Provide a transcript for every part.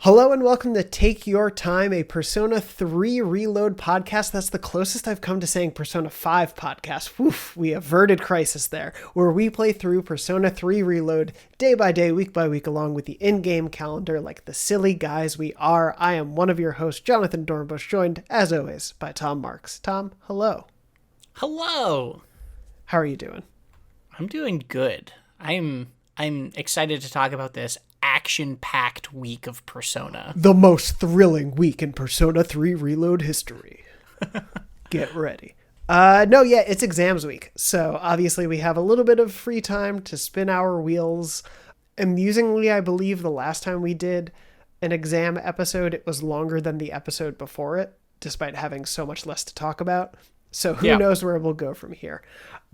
Hello and welcome to Take Your Time, a Persona 3 Reload podcast. That's the closest I've come to saying Persona 5 podcast. Woof, we averted crisis there, where we play through Persona 3 Reload day by day, week by week, along with the in-game calendar like the silly guys we are. I am one of your hosts, Jonathon Dornbush, joined, as always, by Tom Marks. Tom, hello. Hello. How are you doing? I'm doing good. I'm excited to talk about this action-packed week of Persona. The most thrilling week in Persona 3 Reload history. Get ready. It's exams week. So obviously we have a little bit of free time to spin our wheels. Amusingly, I believe the last time we did an exam episode, it was longer than the episode before it, despite having so much less to talk about. So who knows where we'll go from here.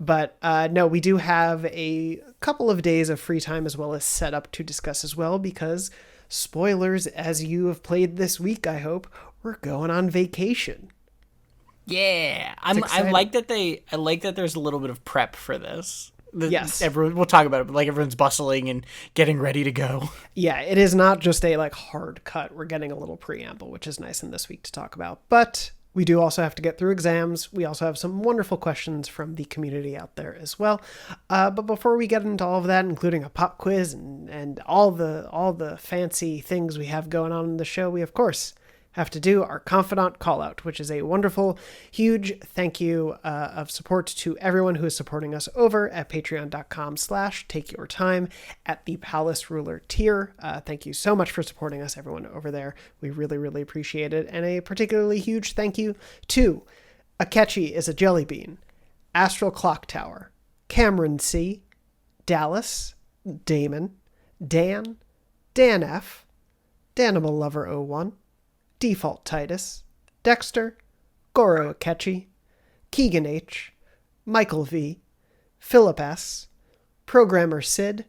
But we do have a couple of days of free time as well as setup to discuss as well, because spoilers, as you have played this week, I hope, we're going on vacation. Yeah. I like that there's a little bit of prep for this. Yes. We'll talk about it, but like everyone's bustling and getting ready to go. Yeah, it is not just a hard cut. We're getting a little preamble, which is nice in this week to talk about. But we do also have to get through exams. We also have some wonderful questions from the community out there as well. But before we get into all of that, including a pop quiz and all the fancy things we have going on in the show, we of course have to do our confidant call out, which is a wonderful, huge thank you of support to everyone who is supporting us over at patreon.com/takeyourtime at the Palace Ruler tier. Thank you so much for supporting us, everyone over there. We really, really appreciate it. And a particularly huge thank you to Akechi is a Jelly Bean, Astral Clock Tower, Cameron C., Dallas, Damon, Dan, Dan F., Danimal Lover 01, Default Titus, Dexter, Goro Akechi, Keegan H., Michael V., Philip S., Programmer Sid,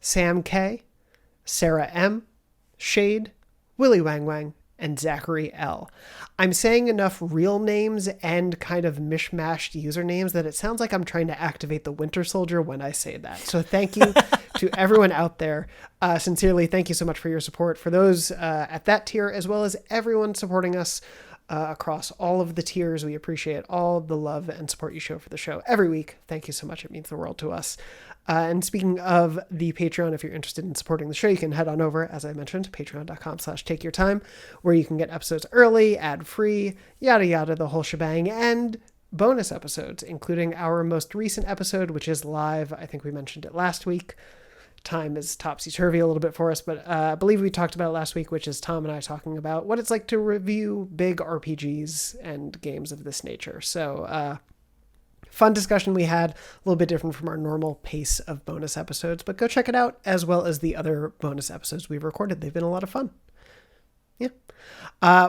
Sam K., Sarah M., Shade, Willy Wang Wang, and Zachary L. I'm saying enough real names and kind of mishmashed usernames that it sounds like I'm trying to activate the Winter Soldier when I say that. So thank you to everyone out there. Sincerely, thank you so much for your support. For those at that tier, as well as everyone supporting us across all of the tiers, we appreciate all the love and support you show for the show every week. Thank you so much. It means the world to us. And speaking of the Patreon, if you're interested in supporting the show, you can head on over, as I mentioned, patreon.com/takeyourtime, where you can get episodes early, ad-free, yada yada, the whole shebang, and bonus episodes, including our most recent episode, which is live. I think we mentioned it last week. Time is topsy-turvy a little bit for us, but I believe we talked about it last week, which is Tom and I talking about what it's like to review big RPGs and games of this nature. So, fun discussion we had, a little bit different from our normal pace of bonus episodes, but go check it out, as well as the other bonus episodes we've recorded. They've been a lot of fun. Yeah.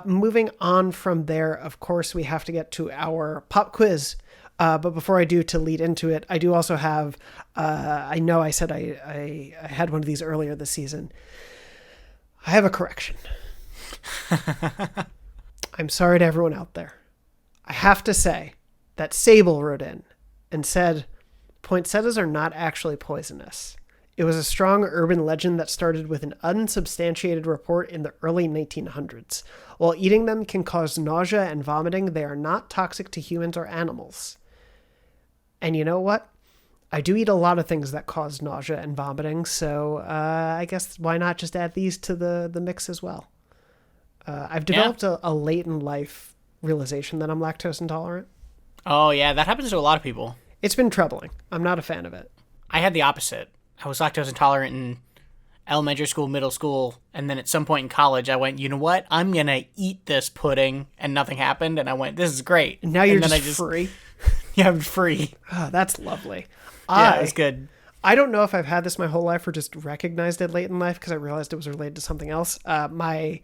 Moving on from there, of course, we have to get to our pop quiz. But before I do, to lead into it, I do also have, I know I said I had one of these earlier this season. I have a correction. I'm sorry to everyone out there. I have to say that Sable wrote in and said, poinsettias are not actually poisonous. It was a strong urban legend that started with an unsubstantiated report in the early 1900s. While eating them can cause nausea and vomiting, they are not toxic to humans or animals. And you know what? I do eat a lot of things that cause nausea and vomiting, so I guess why not just add these to the mix as well? I've developed a late in life realization that I'm lactose intolerant. Oh, yeah, that happens to a lot of people. It's been troubling. I'm not a fan of it. I had the opposite. I was lactose intolerant in elementary school, middle school, and then at some point in college, I went, you know what? I'm going to eat this pudding, and nothing happened, and I went, this is great. And now you're just free? Yeah, I'm free. Oh, that's lovely. Yeah, it was good. I don't know if I've had this my whole life or just recognized it late in life because I realized it was related to something else. My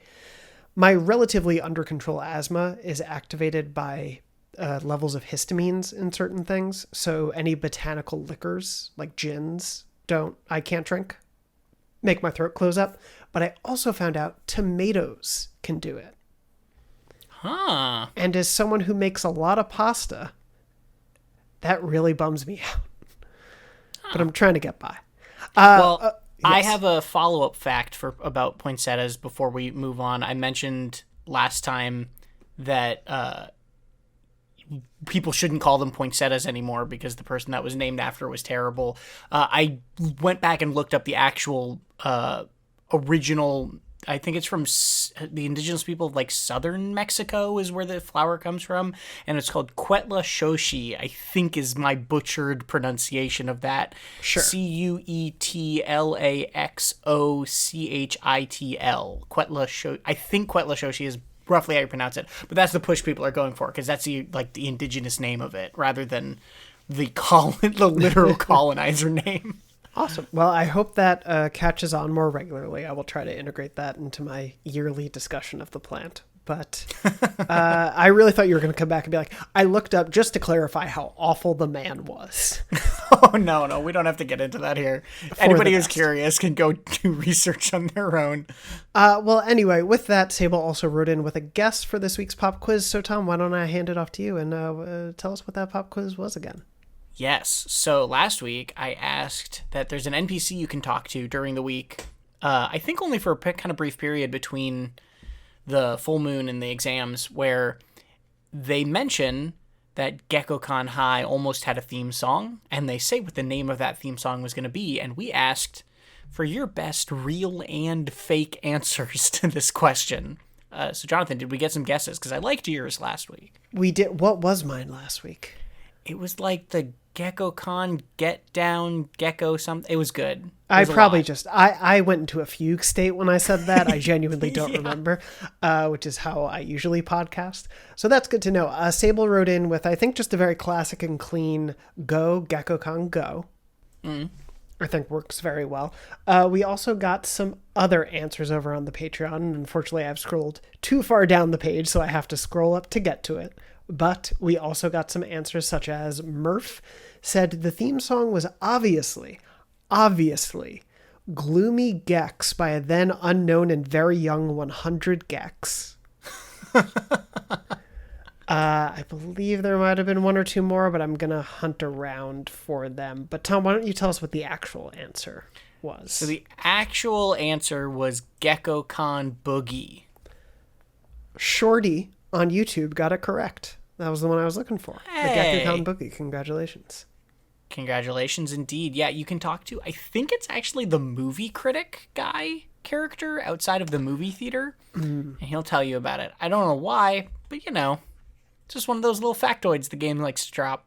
relatively under control asthma is activated by levels of histamines in certain things. So any botanical liquors like gins I can't drink. Make my throat close up. But I also found out tomatoes can do it. Huh. And as someone who makes a lot of pasta, that really bums me out. But I'm trying to get by. I Yes. have a follow-up fact about poinsettias before we move on. I mentioned last time that people shouldn't call them poinsettias anymore because the person that was named after was terrible. I went back and looked up the actual original. I think it's from the indigenous people of like southern Mexico is where the flower comes from, and it's called Quetla Shoshi. I think is my butchered pronunciation of that. Sure. Cuetlaxochitl. Quetla Shoshi. I think Quetla Shoshi is roughly how you pronounce it, but that's the push people are going for because that's the indigenous name of it rather than the literal colonizer name. Awesome. Well, I hope that catches on more regularly. I will try to integrate that into my yearly discussion of the plant. But I really thought you were going to come back and be like, I looked up just to clarify how awful the man was. Oh, no, we don't have to get into that here. Anybody who's curious can go do research on their own. Well, anyway, with that, Sable also wrote in with a guess for this week's pop quiz. So, Tom, why don't I hand it off to you and tell us what that pop quiz was again? Yes. So last week I asked that there's an NPC you can talk to during the week. I think only for a kind of brief period between the full moon and the exams, where they mention that GeckoCon High almost had a theme song, and they say what the name of that theme song was going to be. And we asked for your best real and fake answers to this question. So Jonathan, did we get some guesses? Because I liked yours last week. We did. What was mine last week? It was like the GeckoCon Get Down Gecko something. It was good. I went into a fugue state when I said that. I genuinely don't remember, which is how I usually podcast. So that's good to know. Sable wrote in with, I think, just a very classic and clean Go, GeckoCon Go. I think works very well. We also got some other answers over on the Patreon. And unfortunately, I've scrolled too far down the page, so I have to scroll up to get to it. But we also got some answers such as Murph said the theme song was obviously, Gloomy Gex by a then unknown and very young 100 Gex. I believe there might have been one or two more, but I'm going to hunt around for them. But Tom, why don't you tell us what the actual answer was? So the actual answer was GeckoCon Boogie. Shorty on YouTube got it correct. That was the one I was looking for. Hey. The GeckoCon Boogie. Congratulations. Congratulations indeed. Yeah, you can talk to, I think it's actually the movie critic guy character outside of the movie theater, and he'll tell you about it. I don't know why, but it's just one of those little factoids the game likes to drop.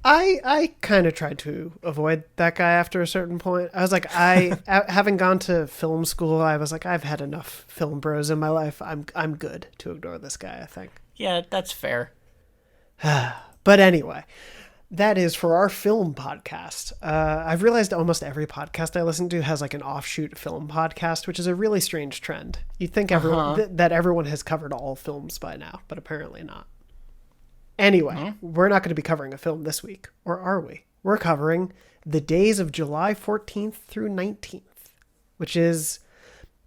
I kind of tried to avoid that guy after a certain point. I was like, having gone to film school, I was like, I've had enough film bros in my life. I'm good to ignore this guy, I think. Yeah, that's fair. But anyway, that is for our film podcast. I've realized almost every podcast I listen to has like an offshoot film podcast, which is a really strange trend. You'd think everyone that everyone has covered all films by now, but apparently not. Anyway, we're not going to be covering a film this week, or are we? We're covering the days of July 14th through 19th, which is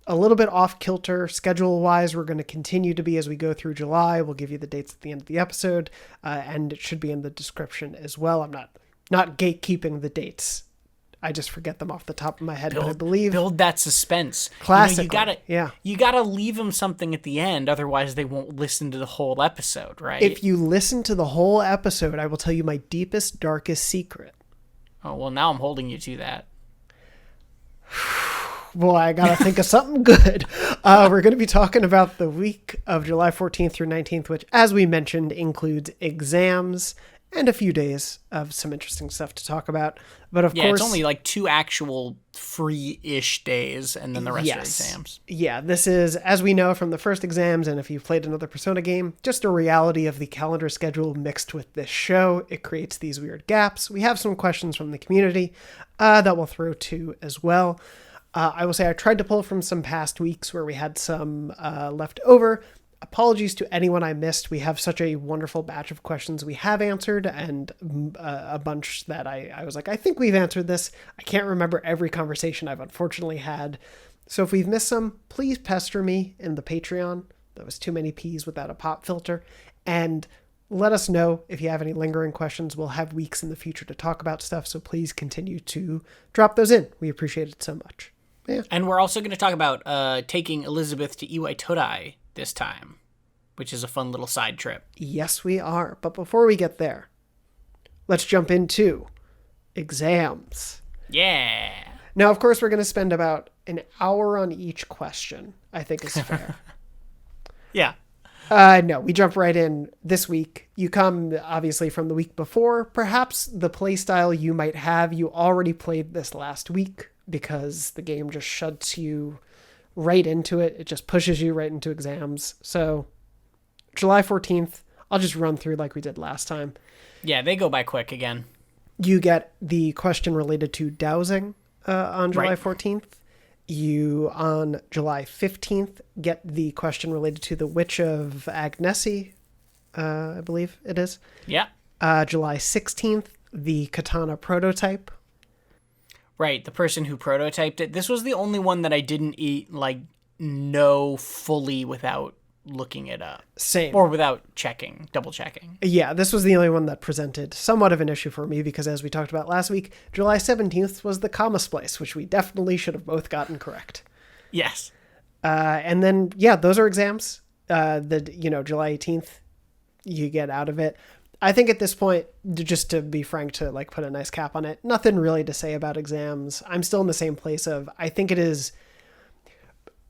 a little bit off kilter schedule-wise. We're going to continue to be as we go through July. We'll give you the dates at the end of the episode, and it should be in the description as well. I'm not gatekeeping the dates. I just forget them off the top of my head, but I believe... Build that suspense. Classically, you gotta leave them something at the end, otherwise they won't listen to the whole episode, right? If you listen to the whole episode, I will tell you my deepest, darkest secret. Oh, well, now I'm holding you to that. Boy, I gotta think of something good. We're going to be talking about the week of July 14th through 19th, which, as we mentioned, includes exams and a few days of some interesting stuff to talk about. But of course... it's only like 2 actual free-ish days, and then the rest are exams. Yeah, this is, as we know from the first exams, and if you've played another Persona game, just a reality of the calendar schedule mixed with this show. It creates these weird gaps. We have some questions from the community that we'll throw to as well. I will say I tried to pull from some past weeks where we had some left over. Apologies to anyone I missed. We have such a wonderful batch of questions we have answered, and a bunch that I was like, I think we've answered this. I can't remember every conversation I've unfortunately had. So if we've missed some, please pester me in the Patreon. That was too many P's without a pop filter. And let us know if you have any lingering questions. We'll have weeks in the future to talk about stuff, so please continue to drop those in. We appreciate it so much. Yeah. And we're also going to talk about taking Elizabeth to Iwai Todai this time, which is a fun little side trip. Yes, we are. But before we get there, let's jump into exams. Yeah. Now, of course, we're going to spend about an hour on each question, I think is fair. Yeah. No, we jump right in this week. You come, obviously, from the week before. Perhaps the play style you might have, you already played this last week because the game just shuts you right into it. It just pushes you right into exams. So, July 14th, I'll just run through like we did last time. Yeah, they go by quick again. You get the question related to dowsing on July 14th. You, on July 15th, get the question related to the Witch of Agnesi, I believe it is. Yeah. July 16th, the Katana prototype. Right, the person who prototyped it. This was the only one that I didn't know fully without looking it up. Same. Or without double checking. Yeah, this was the only one that presented somewhat of an issue for me because, as we talked about last week, July 17th was the comma splice, which we definitely should have both gotten correct. Yes. And then, yeah, those are exams. July 18th, you get out of it. I think at this point, just to be frank, to like put a nice cap on it, nothing really to say about exams. I'm still in the same place of, I think it is,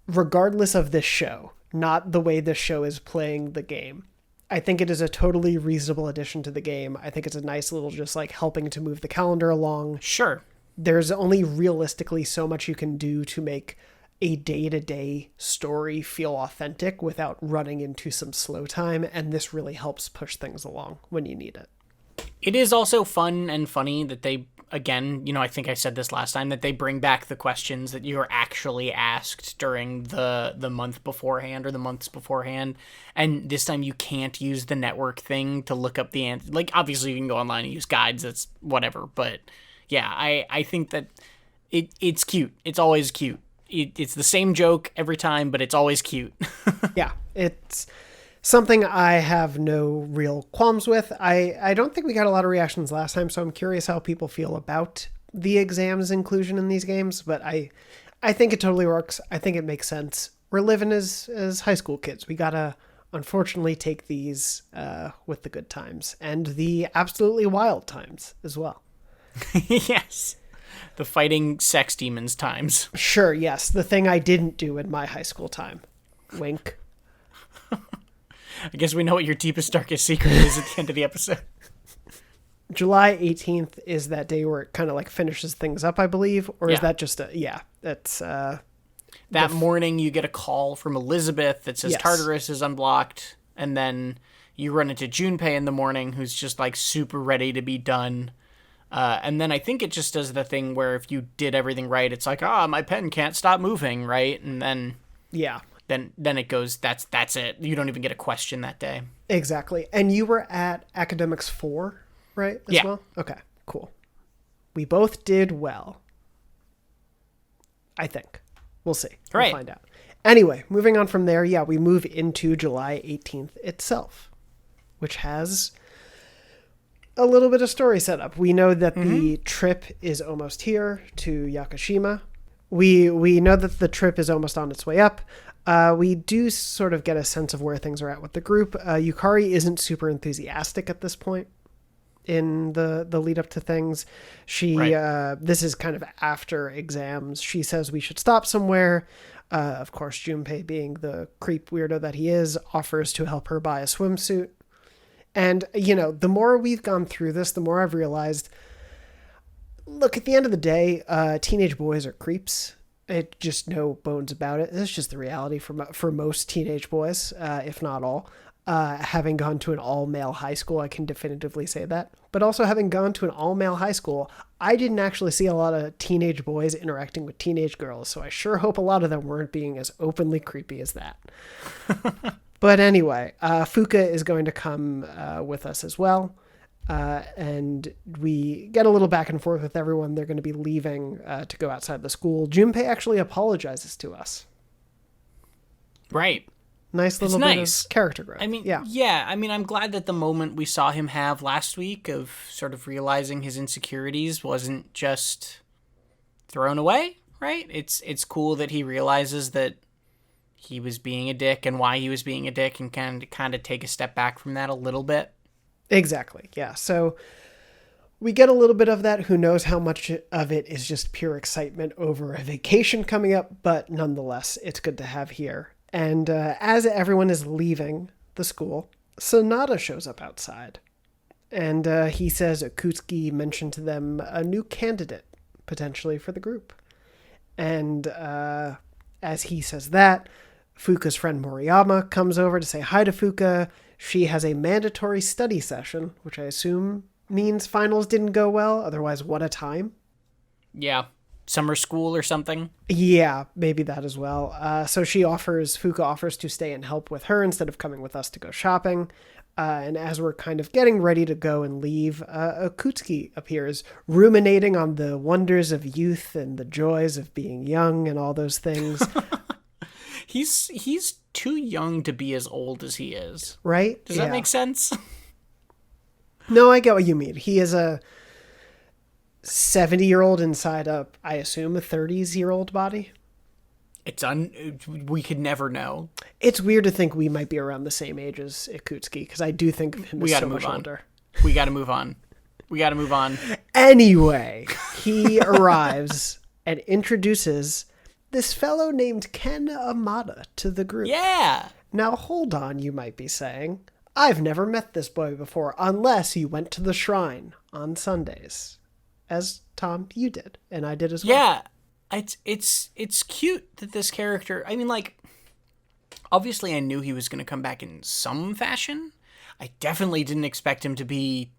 regardless of this show, not the way this show is playing the game. I think it is a totally reasonable addition to the game. I think it's a nice little just like helping to move the calendar along. Sure. There's only realistically so much you can do to make a day-to-day story feel authentic without running into some slow time, and this really helps push things along when you need it. It is also fun and funny that they, again, I think I said this last time, that they bring back the questions that you were actually asked during the month beforehand or the months beforehand. And this time you can't use the network thing to look up the answer. Like, obviously you can go online and use guides, that's whatever. But yeah, I think that it's cute. It's always cute. It's the same joke every time, but it's always cute. Yeah, it's something I have no real qualms with. I don't think we got a lot of reactions last time, so I'm curious how people feel about the exams inclusion in these games, but I think it totally works. I think it makes sense. We're living as high school kids. We gotta, unfortunately, take these with the good times and the absolutely wild times as well. Yes. The fighting sex demons times. Sure, yes. The thing I didn't do in my high school time. Wink. I guess we know what your deepest, darkest secret is at the end of the episode. July 18th is that day where it kind of like finishes things up, I believe. Or is that just that's... that morning you get a call from Elizabeth that says Tartarus is unblocked. And then you run into Junpei in the morning who's just like super ready to be done. And then I think it just does the thing where if you did everything right, it's like, my pen can't stop moving, right? And then... Yeah. Then it goes, that's it. You don't even get a question that day. Exactly. And you were at Academics 4, right? As well? Okay, cool. We both did well. I think. We'll see. Right. We'll find out. Anyway, moving on from there, we move into July 18th itself, which has a little bit of story set up. We know that the trip is almost here to Yakushima. We know that the trip is almost on its way up. We do sort of get a sense of where things are at with the group. Yukari isn't super enthusiastic at this point in the lead up to things. She this is kind of after exams. She says we should stop somewhere. Of course, Junpei, being the creep weirdo that he is, offers to help her buy a swimsuit. And, the more we've gone through this, the more I've realized, look, at the end of the day, teenage boys are creeps. It just no bones about it. It's just the reality for most teenage boys, if not all. Having gone to an all-male high school, I can definitively say that. But also having gone to an all-male high school, I didn't actually see a lot of teenage boys interacting with teenage girls, so I sure hope a lot of them weren't being as openly creepy as that. But anyway, Fuka is going to come with us as well. And we get a little back and forth with everyone. They're going to be leaving to go outside the school. Junpei actually apologizes to us. Right. Nice little bit of character growth. I mean, yeah. I mean, I'm glad that the moment we saw him have last week of sort of realizing his insecurities wasn't just thrown away, right? It's cool that he realizes that he was being a dick and why he was being a dick, and kind of take a step back from that a little bit. Exactly. Yeah. So we get a little bit of that. Who knows how much of it is just pure excitement over a vacation coming up, but nonetheless, it's good to have here. And as everyone is leaving the school, Sonata shows up outside. And he says Akutsuki mentioned to them a new candidate, potentially, for the group. And as he says that, Fuka's friend Moriyama comes over to say hi to Fuka. She has a mandatory study session, which I assume means finals didn't go well. Otherwise, what a time. Yeah. Summer school or something. Yeah, maybe that as well. So Fuka offers to stay and help with her instead of coming with us to go shopping. And as we're kind of getting ready to go and leave, Akutsuki appears, ruminating on the wonders of youth and the joys of being young and all those things. He's too young to be as old as he is. Right? Does that make sense? No, I get what you mean. He is a 70-year-old inside I assume, a 30s-year-old body. We could never know. It's weird to think we might be around the same age as Akutsuki, because I do think of him as so much older. We gotta move on. Anyway, he arrives and introduces this fellow named Ken Amada to the group. Yeah! Now, hold on, you might be saying. I've never met this boy before, unless you went to the shrine on Sundays. As, Tom, you did, and I did as well. Yeah, it's cute that this character, I mean, like, obviously I knew he was going to come back in some fashion. I definitely didn't expect him to be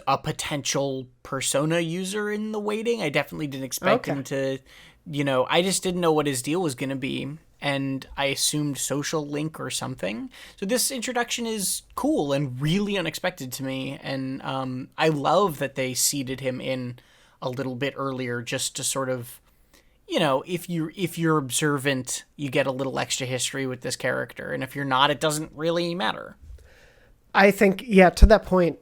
a potential Persona user in the waiting. I definitely didn't expect him to, I just didn't know what his deal was going to be. And I assumed social link or something. So this introduction is cool and really unexpected to me. And I love that they seeded him in a little bit earlier, just to sort of, if you're observant, you get a little extra history with this character. And if you're not, it doesn't really matter. I think, to that point,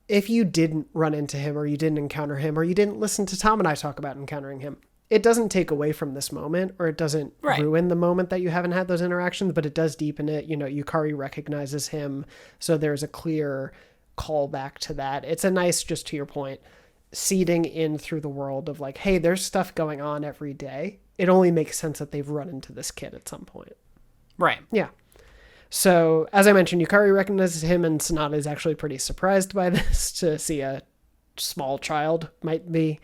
if you didn't run into him or you didn't encounter him or you didn't listen to Tom and I talk about encountering him, it doesn't take away from this moment, or it doesn't ruin the moment that you haven't had those interactions, but it does deepen it. Yukari recognizes him, so there's a clear callback to that. It's a nice, just to your point, seeding in through the world of like, hey, there's stuff going on every day. It only makes sense that they've run into this kid at some point. Right. Yeah. So, as I mentioned, Yukari recognizes him, and Sonata is actually pretty surprised by this, to see a small child might be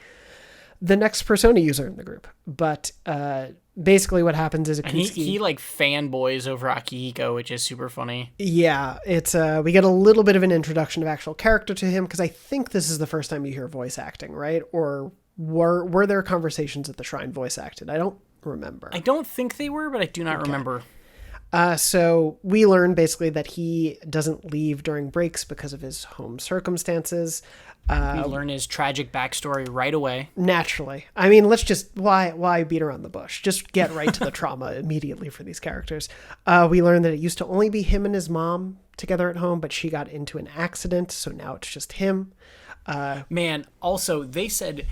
the next Persona user in the group. But basically what happens is Akutsuki... He like fanboys over Akihiko, which is super funny. Yeah, it's we get a little bit of an introduction of actual character to him, because I think this is the first time you hear voice acting, right? Or were there conversations at the shrine voice acted? I don't remember. I don't think they were, but I do not remember. So we learn basically that he doesn't leave during breaks because of his home circumstances. We learn his tragic backstory right away. Naturally. I mean, let's just, why beat around the bush? Just get right to the trauma immediately for these characters. We learn that it used to only be him and his mom together at home, but she got into an accident, so now it's just him. Man, also, they said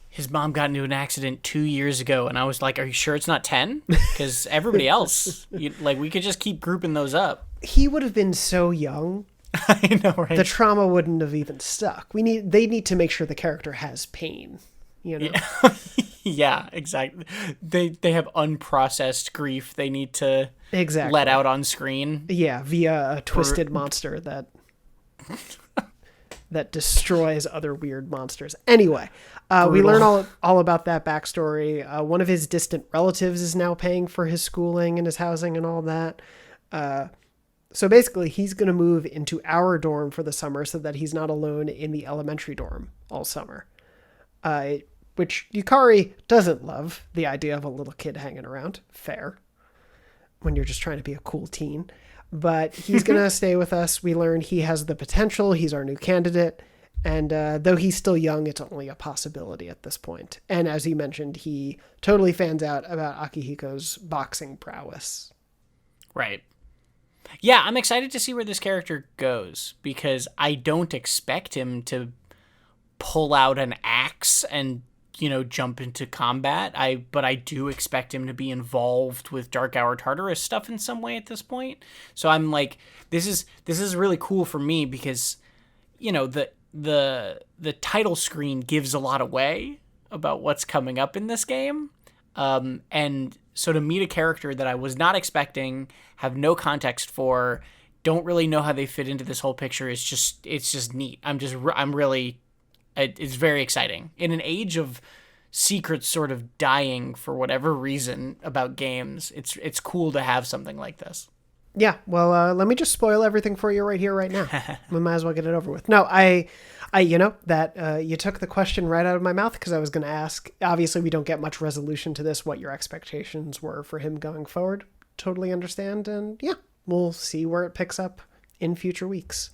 his mom got into an accident 2 years ago, and I was like, are you sure it's not 10? Because everybody else, we could just keep grouping those up. He would have been so young. I know, right? The trauma wouldn't have even stuck. They need to make sure the character has pain, Yeah, yeah, exactly. They have unprocessed grief they need to let out on screen. Yeah, via a twisted monster that destroys other weird monsters. Anyway, we learn all about that backstory. One of his distant relatives is now paying for his schooling and his housing and all that. So basically, he's going to move into our dorm for the summer so that he's not alone in the elementary dorm all summer. Which Yukari doesn't love, the idea of a little kid hanging around. Fair. When you're just trying to be a cool teen. But he's going to stay with us. We learn he has the potential. He's our new candidate. And though he's still young, it's only a possibility at this point. And as you mentioned, he totally fans out about Akihiko's boxing prowess. Right. Yeah, I'm excited to see where this character goes because I don't expect him to pull out an axe and jump into combat. But I do expect him to be involved with Dark Hour Tartarus stuff in some way at this point. So I'm like, this is really cool for me because the title screen gives a lot away about what's coming up in this game. And so to meet a character that I was not expecting, have no context for, don't really know how they fit into this whole picture, it's just neat. It's very exciting. In an age of secrets sort of dying for whatever reason about games, it's cool to have something like this. Yeah, well, let me just spoil everything for you right here, right now. We might as well get it over with. No, you took the question right out of my mouth because I was going to ask. Obviously, we don't get much resolution to this, what your expectations were for him going forward. Totally understand. And yeah, we'll see where it picks up in future weeks.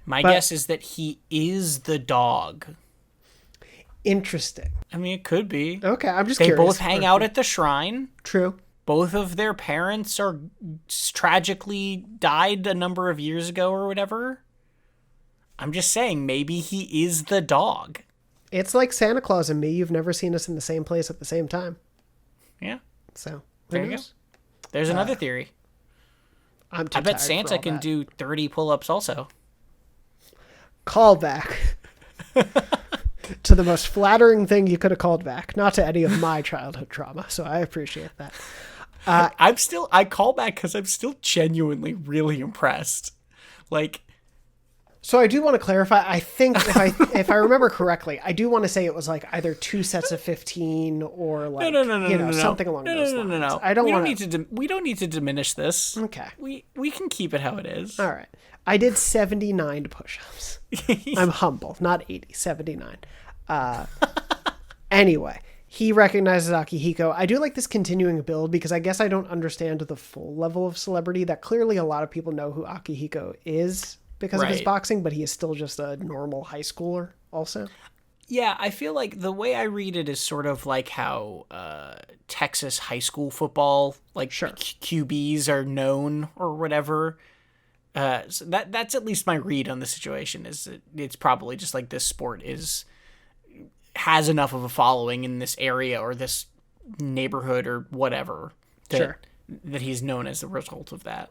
My guess is that he is the dog. Interesting. I mean, it could be. Okay, I'm just curious. They both curious. hang out at the shrine. True. Both of their parents are tragically died a number of years ago or whatever. I'm just saying, maybe he is the dog. It's like Santa Claus and me. You've never seen us in the same place at the same time. Yeah. So, there you go. There's another theory. I bet Santa can do 30 pull-ups also. Callback to the most flattering thing you could have called back. Not to any of my childhood trauma, so I appreciate that. I call back because I'm still genuinely really impressed. So I do want to clarify. I think if I remember correctly, I do want to say it was like either 2 sets of 15 or like no, something along those lines. No. We don't need to diminish this. Okay. We can keep it how it is. All right. I did 79 push-ups. I'm humble, not 80, 79. Anyway, he recognizes Akihiko. I do like this continuing build because I guess I don't understand the full level of celebrity that clearly a lot of people know who Akihiko is because of his boxing, but he is still just a normal high schooler also. Yeah, I feel like the way I read it is sort of like how Texas high school football, QBs are known or whatever. So that's at least my read on the situation. Is that it's probably just like this sport has enough of a following in this area or this neighborhood or whatever that he's known as a result of that.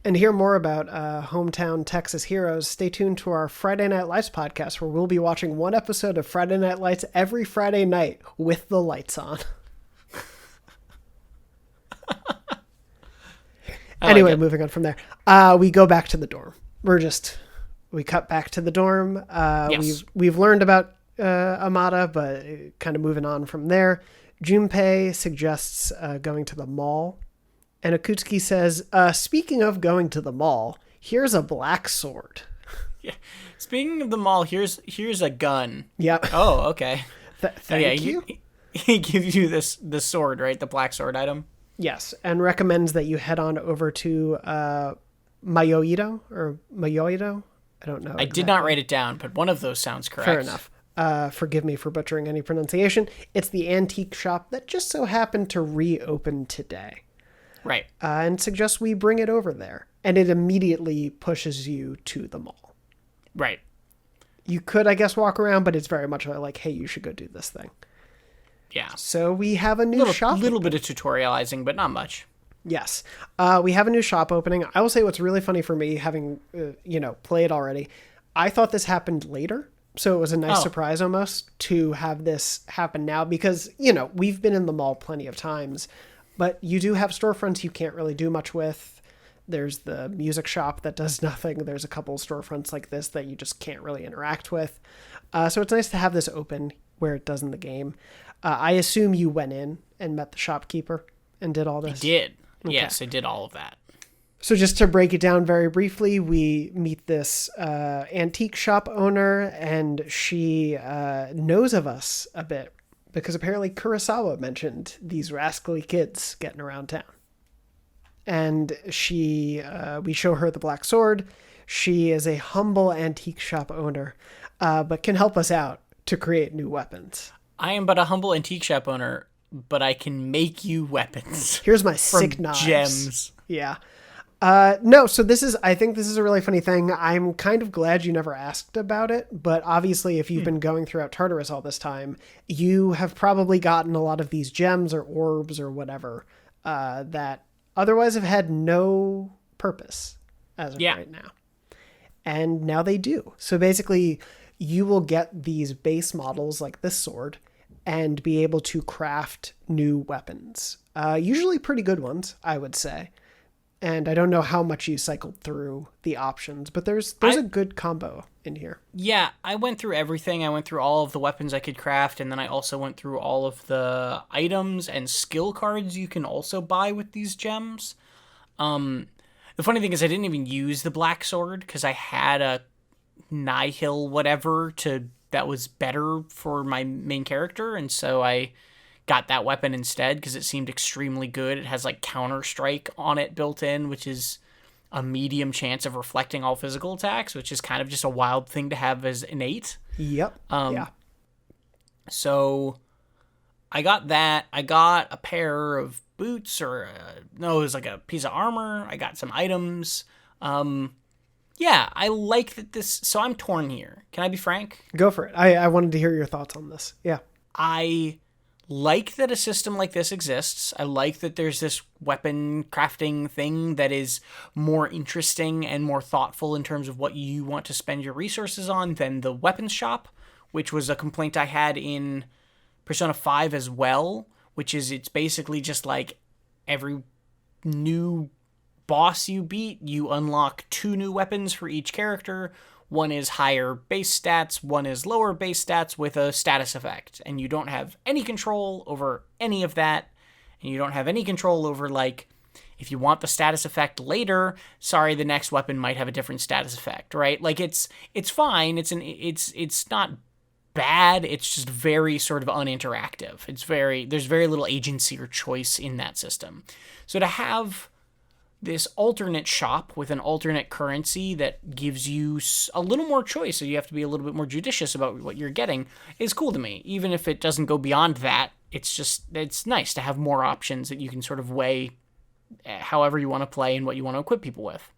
And to hear more about hometown Texas heroes, stay tuned to our Friday Night Lights podcast, where we'll be watching one episode of Friday Night Lights every Friday night with the lights on. Anyway, moving on from there. We go back to the dorm. We cut back to the dorm. Yes. We've learned about Amada, but kind of moving on from there. Junpei suggests going to the mall. And Akutsuki says, speaking of going to the mall, here's a black sword. Yeah. Speaking of the mall, here's a gun. Yep. Oh, okay. Thank you. He gives you this sword, right? The black sword item. Yes, and recommends that you head on over to Mayoido or Mayoido. I don't know. I did not write it down, but one of those sounds correct. Fair enough. Forgive me for butchering any pronunciation. It's the antique shop that just so happened to reopen today. Right. And suggests we bring it over there. And it immediately pushes you to the mall. Right. You could, I guess, walk around, but it's very much like, hey, you should go do this thing. Yeah. So we have a new shop. A little bit of tutorializing, but not much. Yes. We have a new shop opening. I will say what's really funny for me, having, played already, I thought this happened later. So it was a nice surprise almost to have this happen now because, we've been in the mall plenty of times. But you do have storefronts you can't really do much with. There's the music shop that does nothing. There's a couple storefronts like this that you just can't really interact with. So it's nice to have this open where it does in the game. I assume you went in and met the shopkeeper and did all this. I did. Okay. Yes, I did all of that. So just to break it down very briefly, we meet this antique shop owner, and she knows of us a bit. Because apparently Kurosawa mentioned these rascally kids getting around town. And we show her the black sword. She is a humble antique shop owner, but can help us out to create new weapons. I am but a humble antique shop owner, but I can make you weapons. Here's my sick knives. Gems. Yeah. No, so I think this is a really funny thing. I'm kind of glad you never asked about it, but obviously if you've been going throughout Tartarus all this time, you have probably gotten a lot of these gems or orbs or whatever, that otherwise have had no purpose as of right now. And now they do. So basically you will get these base models like this sword and be able to craft new weapons. Usually pretty good ones, I would say. And I don't know how much you cycled through the options, but there's a good combo in here. Yeah, I went through everything. I went through all of the weapons I could craft, and then I also went through all of the items and skill cards you can also buy with these gems. The funny thing is I didn't even use the black sword because I had a Nihil whatever that was better for my main character, and so I got that weapon instead because it seemed extremely good. It has like counter strike on it built in, which is a medium chance of reflecting all physical attacks, which is kind of just a wild thing to have as innate. Yep. Yeah. So I got that. I got a pair of boots it was like a piece of armor. I got some items. Yeah, I like that so I'm torn here. Can I be frank? Go for it. I wanted to hear your thoughts on this. Yeah. I like that a system like this exists. I like that there's this weapon crafting thing that is more interesting and more thoughtful in terms of what you want to spend your resources on than the weapons shop, which was a complaint I had in Persona 5 as well, which is it's basically just like every new boss you beat, you unlock 2 new weapons for each character. One is higher base stats, one is lower base stats with a status effect. And you don't have any control over any of that. And you don't have any control over, like, if you want the status effect later, sorry, the next weapon might have a different status effect, right? Like, it's fine. It's not bad. It's just very sort of uninteractive. There's very little agency or choice in that system. So to have this alternate shop with an alternate currency that gives you a little more choice, so you have to be a little bit more judicious about what you're getting, is cool to me. Even if it doesn't go beyond that, it's nice to have more options that you can sort of weigh however you want to play and what you want to equip people with.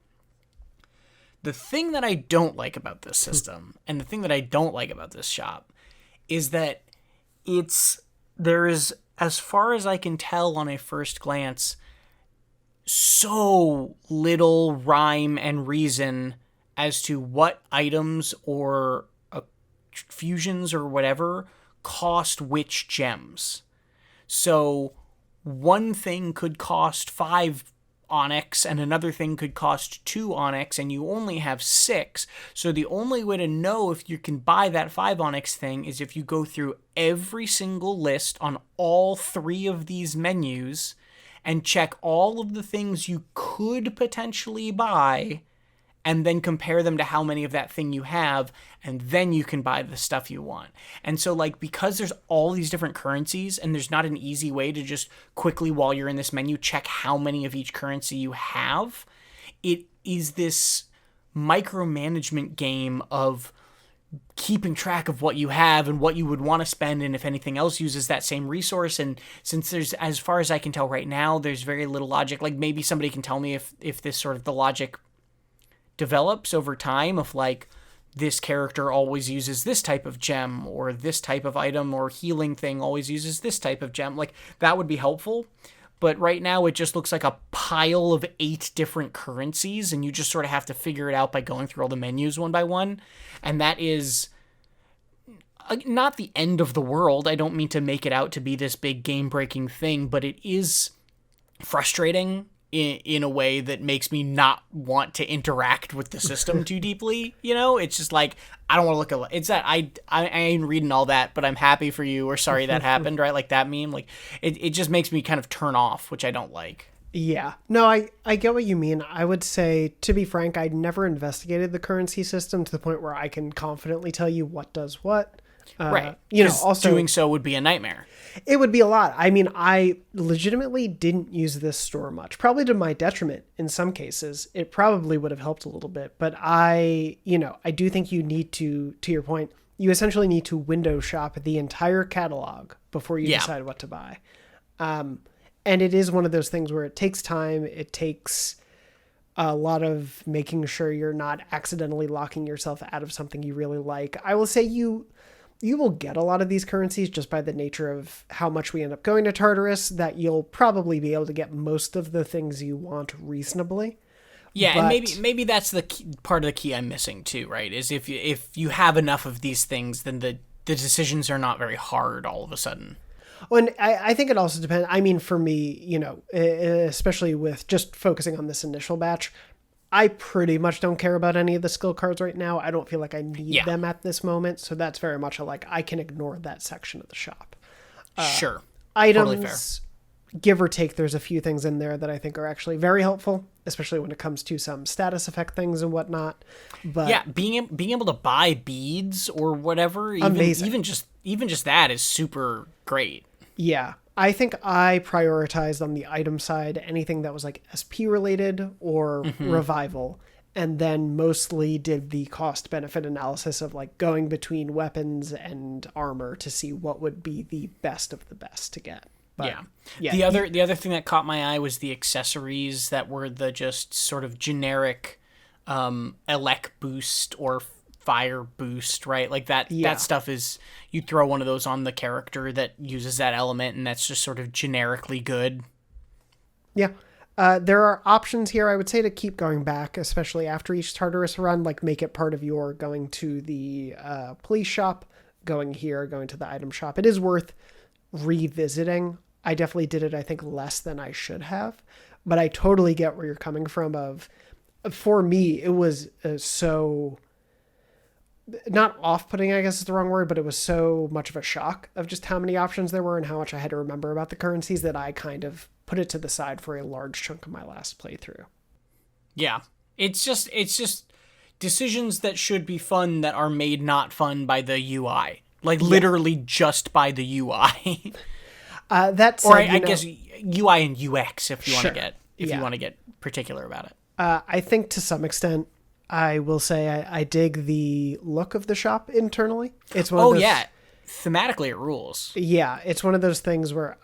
The thing that I don't like about this system, and the thing that I don't like about this shop, is that there is, as far as I can tell on a first glance, so little rhyme and reason as to what items or fusions or whatever cost which gems. So one thing could cost 5 onyx and another thing could cost 2 onyx and you only have 6. So the only way to know if you can buy that 5 onyx thing is if you go through every single list on all 3 of these menus and check all of the things you could potentially buy and then compare them to how many of that thing you have, and then you can buy the stuff you want. And so, like, because there's all these different currencies and there's not an easy way to just quickly, while you're in this menu, check how many of each currency you have, it is this micromanagement game of keeping track of what you have and what you would want to spend and if anything else uses that same resource. And since there's, as far as I can tell right now, there's very little logic. Like, maybe somebody can tell me if this sort of the logic develops over time of, like, this character always uses this type of gem or this type of item or healing thing always uses this type of gem. Like, that would be helpful. But right now it just looks like a pile of 8 different currencies, and you just sort of have to figure it out by going through all the menus one by one. And that is not the end of the world. I don't mean to make it out to be this big game-breaking thing, but it is frustrating in a way that makes me not want to interact with the system too deeply. You know, it's just like, I don't want to look at it's that I ain't reading all that, but I'm happy for you, or sorry that happened, right? Like that meme, like it just makes me kind of turn off, which I don't like. Yeah, no, I get what you mean. I would say, to be frank, I'd never investigated the currency system to the point where I can confidently tell you what does what. Right. You know, also doing so would be a nightmare. It would be a lot. I mean, I legitimately didn't use this store much, probably to my detriment in some cases. It probably would have helped a little bit, but I do think you need to your point, you essentially need to window shop the entire catalog before you decide what to buy. And it is one of those things where it takes time. It takes a lot of making sure you're not accidentally locking yourself out of something you really like. I will say you will get a lot of these currencies just by the nature of how much we end up going to Tartarus, that you'll probably be able to get most of the things you want reasonably. Yeah, But, and maybe that's the key, part of the key I'm missing too, right? Is if you have enough of these things, then the decisions are not very hard all of a sudden. well, and I think it also depends. I mean, for me, especially with just focusing on this initial batch, I pretty much don't care about any of the skill cards right now. I don't feel like I need them at this moment. So that's very much I can ignore that section of the shop. Sure. Items, Totally fair. give or take, there's a few things in there that I think are actually very helpful, especially when it comes to some status effect things and whatnot. But yeah, being able to buy beads or whatever, amazing. even just that is super great. Yeah, I think I prioritized on the item side anything that was like SP related or revival, and then mostly did the cost benefit analysis of like going between weapons and armor to see what would be the best of the best to get. But, yeah. The other thing that caught my eye was the accessories that were the just sort of generic elec boost or fire boost, right? Like that stuff is, you throw one of those on the character that uses that element, and that's just sort of generically good. Yeah. There are options here, I would say, to keep going back, especially after each Tartarus run, like make it part of your going to the police shop, going here, going to the item shop. It is worth revisiting. I definitely did it, I think, less than I should have, but I totally get where you're coming from. For me, it was so... not off-putting, I guess is the wrong word, but it was so much of a shock of just how many options there were and how much I had to remember about the currencies that I kind of put it to the side for a large chunk of my last playthrough. Yeah. It's just decisions that should be fun that are made not fun by the UI. Like literally just by the UI. That said, or I guess UI and UX if you want to get particular about it. I think to some extent I will say I dig the look of the shop internally. It's one of those, thematically it rules. Yeah, it's one of those things where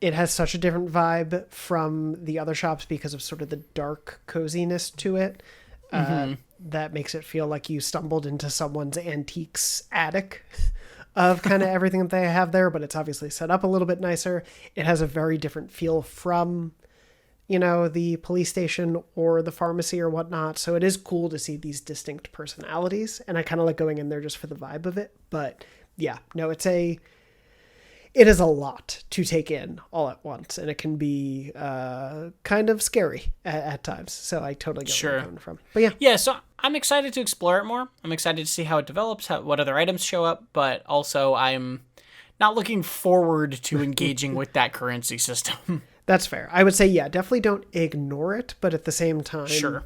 it has such a different vibe from the other shops because of sort of the dark coziness to it. That makes it feel like you stumbled into someone's antiques attic of kind of everything that they have there, but it's obviously set up a little bit nicer. It has a very different feel from the police station or the pharmacy or whatnot. So it is cool to see these distinct personalities, and I kind of like going in there just for the vibe of it. But yeah, no, it is a lot to take in all at once, and it can be kind of scary at times. So I totally get where you're coming from. But yeah. Yeah, so I'm excited to explore it more. I'm excited to see how it develops, what other items show up, but also I'm not looking forward to engaging with that currency system. That's fair. I would say, yeah, definitely don't ignore it, but at the same time,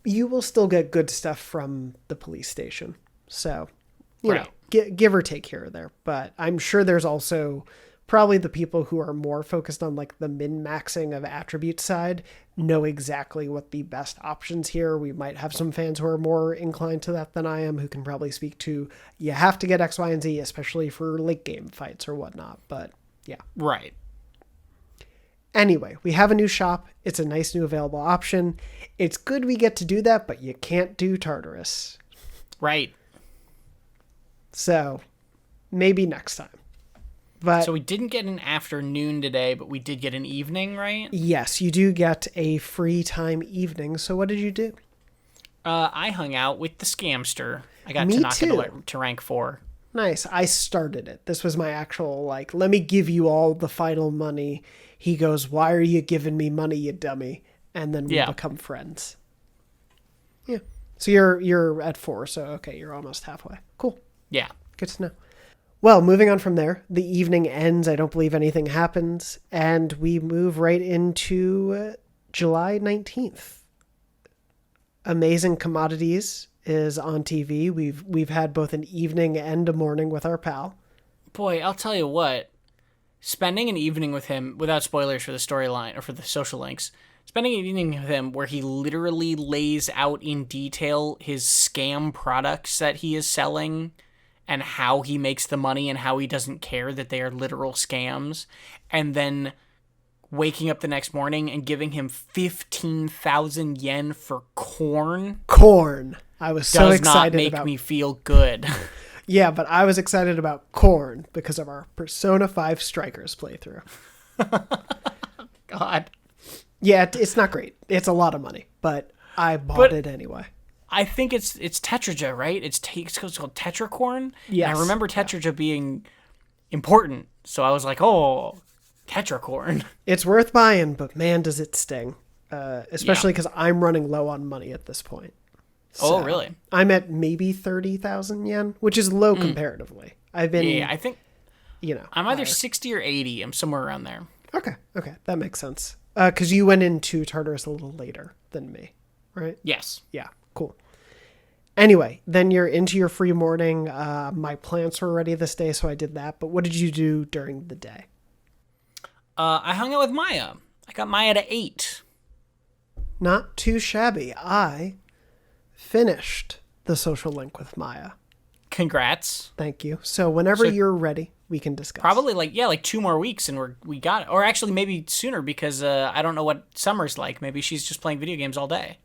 you will still get good stuff from the police station. So, you know, give or take here or there. But I'm sure there's also probably the people who are more focused on like the min-maxing of attribute side know exactly what the best options here. We might have some fans who are more inclined to that than I am, who can probably speak to, you have to get X, Y, and Z, especially for late game fights or whatnot. But yeah. Right. Anyway, we have a new shop. It's a nice new available option. It's good we get to do that, but you can't do Tartarus. Right. So, maybe next time. But so we didn't get an afternoon today, but we did get an evening, right? Yes, you do get a free time evening. So what did you do? I hung out with the Scamster. I got Me to knock too. it to rank 4. Nice. I started it. This was my actual, let me give you all the final money. He goes, why are you giving me money, you dummy? And then we become friends. Yeah. So you're at 4, so okay, you're almost halfway. Cool. Yeah. Good to know. Well, moving on from there, the evening ends. I don't believe anything happens. And we move right into July 19th. Amazing Commodities is on TV. We've had both an evening and a morning with our pal. Boy, I'll tell you what. Spending an evening with him, without spoilers for the storyline or for the social links, spending an evening with him where he literally lays out in detail his scam products that he is selling and how he makes the money and how he doesn't care that they are literal scams, and then waking up the next morning and giving him 15,000 yen for corn Corn. I was so does not excited make about me feel good. Yeah, but I was excited about corn because of our Persona 5 Strikers playthrough. God. Yeah, it's not great. It's a lot of money, but I bought it anyway. I think it's Tetraja, right? It's called Tetracorn. Yes. And I remember Tetraja being important, so I was like, oh, Tetracorn. It's worth buying, but man, does it sting. Especially because I'm running low on money at this point. Oh, really? I'm at maybe 30,000 yen, which is low comparatively. I've been... Yeah, I think I'm either higher. 60 or 80. I'm somewhere around there. Okay, that makes sense. Because you went into Tartarus a little later than me, right? Yes. Yeah, cool. Anyway, then you're into your free morning. My plants were ready this day, so I did that. But what did you do during the day? I hung out with Maya. I got Maya to 8. Not too shabby. I finished the social link with Maya. Congrats. Thank you. So whenever you're ready, we can discuss. Probably like 2 more weeks and we got it. Or actually maybe sooner because I don't know what summer's like. Maybe she's just playing video games all day.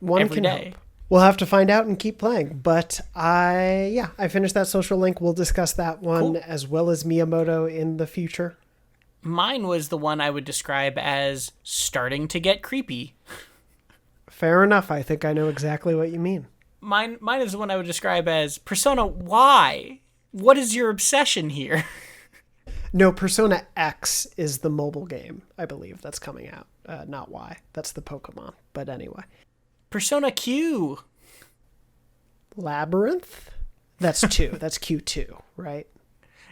Every day. Hope. We'll have to find out and keep playing. But I finished that social link. We'll discuss that one as well as Miyamoto in the future. Mine was the one I would describe as starting to get creepy. Fair enough. I think I know exactly what you mean. Mine is the one I would describe as Persona, why? What is your obsession here? No, Persona X is the mobile game, I believe, that's coming out. Not Y. That's the Pokemon. But anyway. Persona Q. Labyrinth? That's 2. That's Q2, right?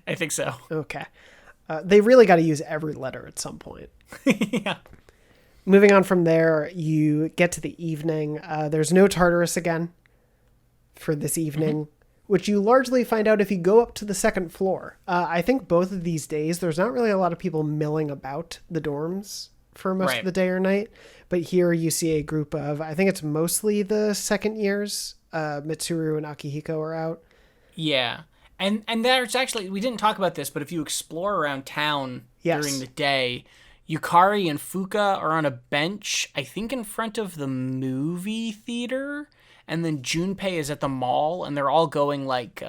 I think so. Okay. They really got to use every letter at some point. Yeah. Moving on from there, you get to the evening. There's no Tartarus again for this evening, which you largely find out if you go up to the second floor. I think both of these days, there's not really a lot of people milling about the dorms for most of the day or night. But here you see a group of, I think it's mostly the second years. Mitsuru and Akihiko are out. Yeah. And there's actually, we didn't talk about this, but if you explore around town during the day, Yukari and Fuka are on a bench, I think in front of the movie theater. And then Junpei is at the mall, and they're all going like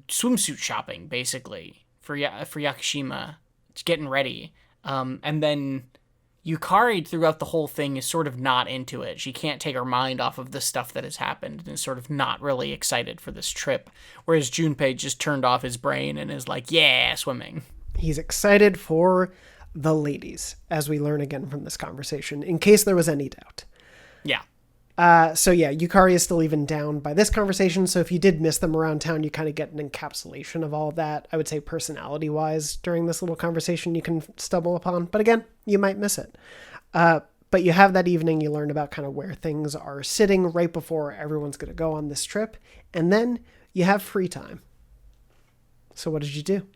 swimsuit shopping, basically, for Yakushima. It's getting ready. And then Yukari throughout the whole thing is sort of not into it. She can't take her mind off of the stuff that has happened and is sort of not really excited for this trip. Whereas Junpei just turned off his brain and is like, yeah, swimming. He's excited for the ladies, as we learn again from this conversation, in case there was any doubt. Yeah. Yukari is still even down by this conversation. So if you did miss them around town, you kind of get an encapsulation of all of that. I would say personality-wise during this little conversation you can stumble upon. But again, you might miss it. But you have that evening, you learn about kind of where things are sitting right before everyone's going to go on this trip. And then you have free time. So what did you do?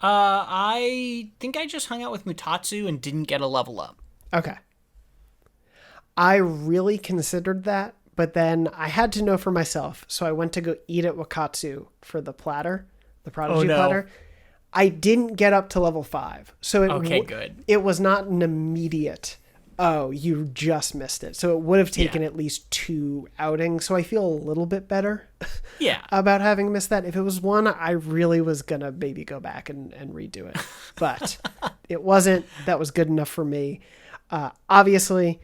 I think I just hung out with Mutatsu and didn't get a level up. Okay. I really considered that, but then I had to know for myself. So I went to go eat at Wakatsu for the platter, the Prodigy platter. I didn't get up to level 5. So good. It was not an immediate, oh, you just missed it. So it would have taken at least 2 outings. So I feel a little bit better about having missed that. If it was 1, I really was going to maybe go back and redo it. But it wasn't. That was good enough for me. Obviously,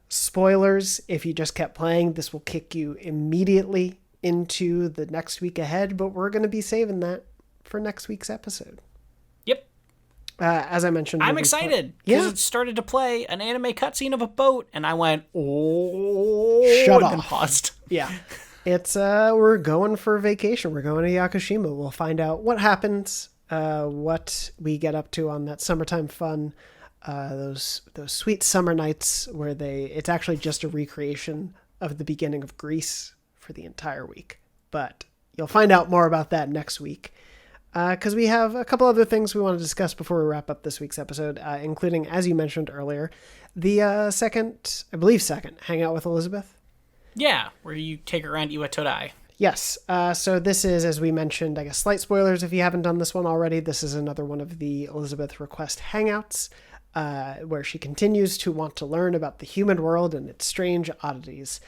spoilers, if you just kept playing, this will kick you immediately into the next week ahead, but we're going to be saving that for next week's episode. Yep. As I mentioned, I'm excited because it started to play an anime cutscene of a boat, and I went, oh, shut and off. Then paused. Yeah. It's, we're going for vacation. We're going to Yakushima. We'll find out what happens, what we get up to on that summertime fun. Those sweet summer nights where it's actually just a recreation of the beginning of Greece for the entire week. But you'll find out more about that next week. Because we have a couple other things we want to discuss before we wrap up this week's episode, including, as you mentioned earlier, the second Hangout with Elizabeth. Yeah, where you take her around Iwatodai. Yes. So this is, as we mentioned, I guess slight spoilers if you haven't done this one already. This is another one of the Elizabeth Request Hangouts, where she continues to want to learn about the human world and its strange oddities.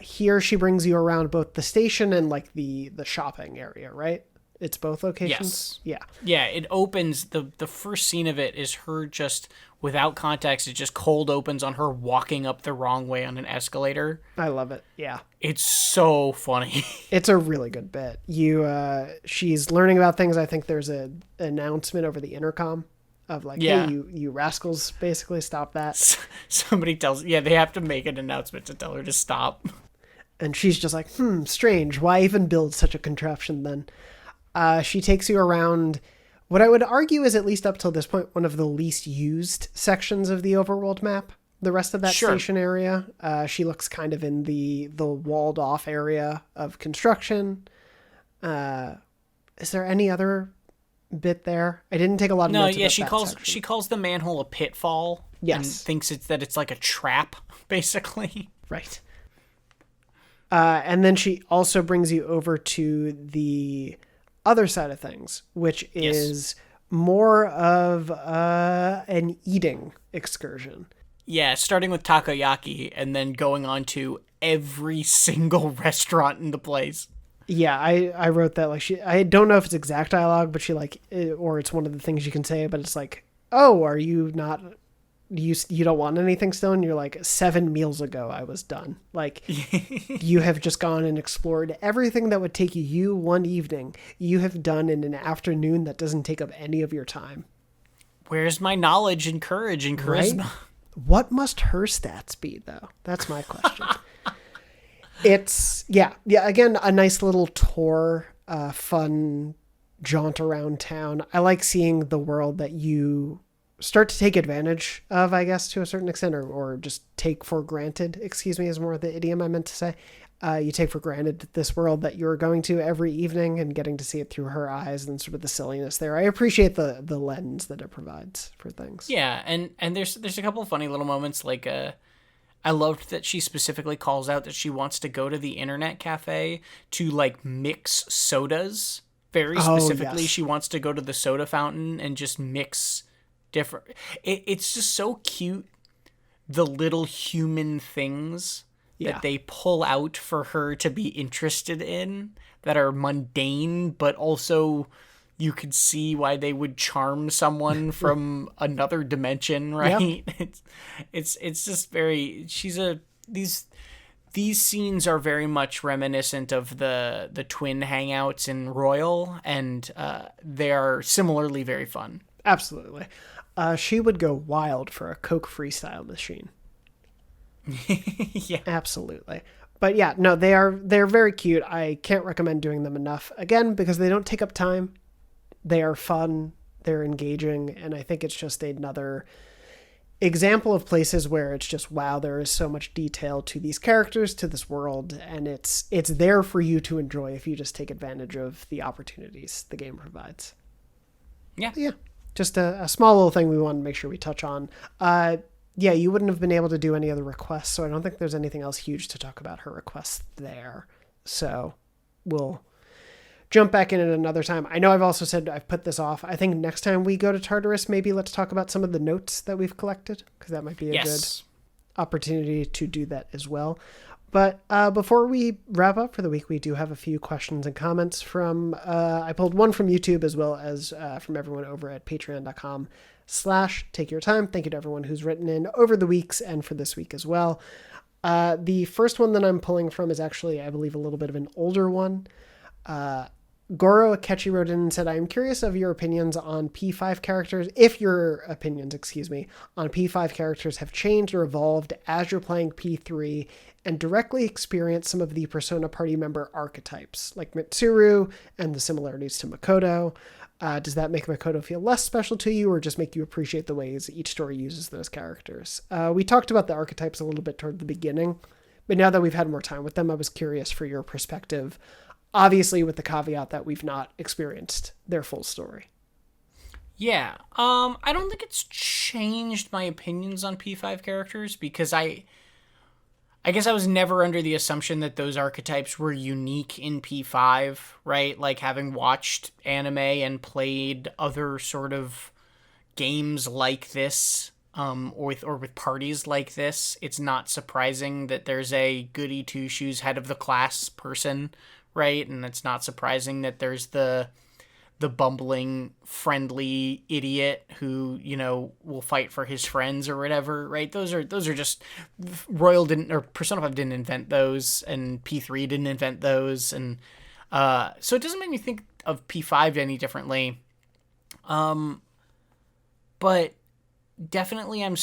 Here she brings you around both the station and like the shopping area, right? It's both locations? Yes. Yeah, it opens, the first scene of it is her just, without context, it just cold opens on her walking up the wrong way on an escalator. I love it. Yeah. It's so funny. It's a really good bit. She's learning about things. I think there's an announcement over the intercom of like, Yeah. hey, you rascals, basically stop that. Somebody they have to make an announcement to tell her to stop. And she's just like, strange. Why even build such a contraption then? She takes you around what I would argue is, at least up till this point, one of the least used sections of the overworld map. The rest of that station area, she looks kind of in the walled off area of construction. Is there any other bit there? I didn't take a lot of notes. No, she calls the manhole a pitfall. Yes, and thinks it's like a trap, basically. Right. And then she also brings you over to the other side of things, which is more of an eating excursion. Yeah, starting with takoyaki and then going on to every single restaurant in the place. Yeah, I wrote that, like, I don't know if it's exact dialogue, but she like, or it's one of the things you can say, but it's like, oh, are you not, you don't want anything still? And you're like, 7 meals ago I was done. Like, you have just gone and explored everything that would take you one evening. You have done in an afternoon that doesn't take up any of your time. Where's my knowledge and courage and charisma? Right? What must her stats be, though? That's my question. It's, again, a nice little tour, fun jaunt around town. I like seeing the world that you start to take advantage of, I guess, to a certain extent, or just take for granted, is more the idiom I meant to say. You take for granted this world that you're going to every evening and getting to see it through her eyes and sort of the silliness there. I appreciate the lens that it provides for things. Yeah, and there's a couple of funny little moments, like I loved that she specifically calls out that she wants to go to the internet cafe to like mix sodas. Very specifically, She wants to go to the soda fountain and just mix different. It's just so cute, the little human things that they pull out for her to be interested in that are mundane, but also you could see why they would charm someone from another dimension, right? Yep. It's just very, these scenes are very much reminiscent of the twin hangouts in Royal, and they are similarly very fun. Absolutely. She would go wild for a Coke freestyle machine. Yeah, absolutely. But yeah, no, they're very cute. I can't recommend doing them enough, again, because they don't take up time. They are fun, they're engaging, and I think it's just another example of places where it's just, wow, there is so much detail to these characters, to this world, and it's there for you to enjoy if you just take advantage of the opportunities the game provides. Yeah. Just a small little thing we want to make sure we touch on. You wouldn't have been able to do any other requests, so I don't think there's anything else huge to talk about her requests there. So we'll jump back in at another time. I know I've also said I've put this off. I think next time we go to Tartarus, maybe let's talk about some of the notes that we've collected, because that might be a good opportunity to do that as well. But before we wrap up for the week, we do have a few questions and comments from, I pulled one from YouTube as well as from everyone over at patreon.com/takeyourtime. Thank you to everyone who's written in over the weeks and for this week as well. The first one that I'm pulling from is actually, I believe, a little bit of an older one. Goro Akechi wrote in and said, I am curious of your opinions on P5 characters, if your opinions, on P5 characters have changed or evolved as you're playing P3 and directly experience some of the Persona party member archetypes, like Mitsuru and the similarities to Makoto. Does that make Makoto feel less special to you, or just make you appreciate the ways each story uses those characters? We talked about the archetypes a little bit toward the beginning, but now that we've had more time with them, I was curious for your perspective, obviously with the caveat that we've not experienced their full story. Yeah, I don't think it's changed my opinions on P5 characters, because I I guess I was never under the assumption that those archetypes were unique in P5, right? Like having watched anime and played other sort of games like this, or with parties like this, it's not surprising that there's a goody two shoes head of the class person, right? And it's not surprising that there's the bumbling, friendly idiot who, will fight for his friends or whatever, right? Those are just Persona 5 didn't invent those, and P3 didn't invent those, and so it doesn't make me think of P5 any differently. But definitely I'm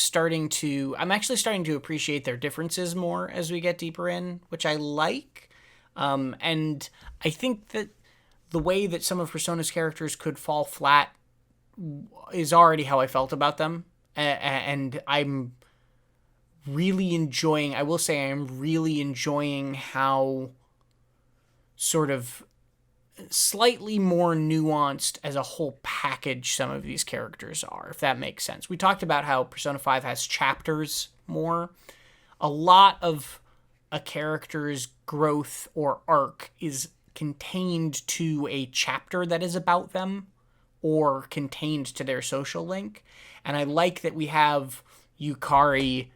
actually starting to appreciate their differences more as we get deeper in, which I like. And I think that the way that some of Persona's characters could fall flat is already how I felt about them. And I'm really enjoying how sort of slightly more nuanced as a whole package some of these characters are, if that makes sense. We talked about how Persona 5 has chapters more. A lot of a character's growth or arc is contained to a chapter that is about them or contained to their social link. And I like that we have Yukari,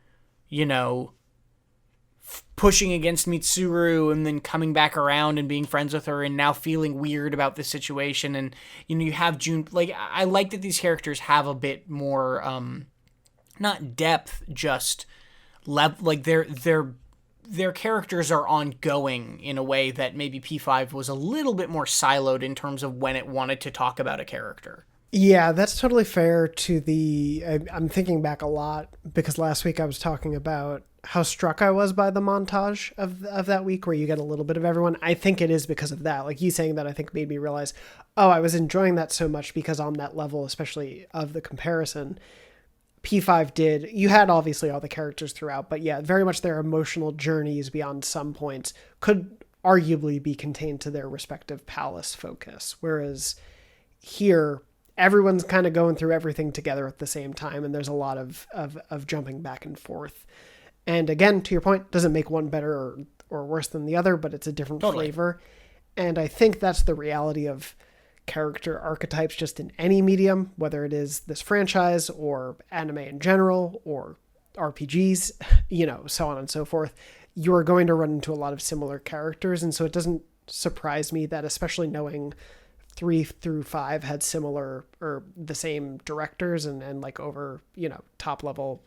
pushing against Mitsuru and then coming back around and being friends with her and now feeling weird about the situation. And, you have June, like, I like that these characters have a bit more, not depth, just like their characters are ongoing in a way that maybe P5 was a little bit more siloed in terms of when it wanted to talk about a character. Yeah, that's totally fair I'm thinking back a lot because last week I was talking about how struck I was by the montage of that week where you get a little bit of everyone. I think it is because of that. Like you saying that, I think made me realize, I was enjoying that so much because on that level, especially of the comparison, P5 you had obviously all the characters throughout, but yeah, very much their emotional journeys beyond some points could arguably be contained to their respective palace focus. Whereas here, everyone's kind of going through everything together at the same time, and there's a lot of jumping back and forth. And again, to your point, doesn't make one better or worse than the other, but it's a different flavor. And I think that's the reality of character archetypes just in any medium, whether it is this franchise or anime in general or RPGs, so on and so forth. You're going to run into a lot of similar characters. And so it doesn't surprise me that, especially knowing 3 through 5 had similar or the same directors and like over, top level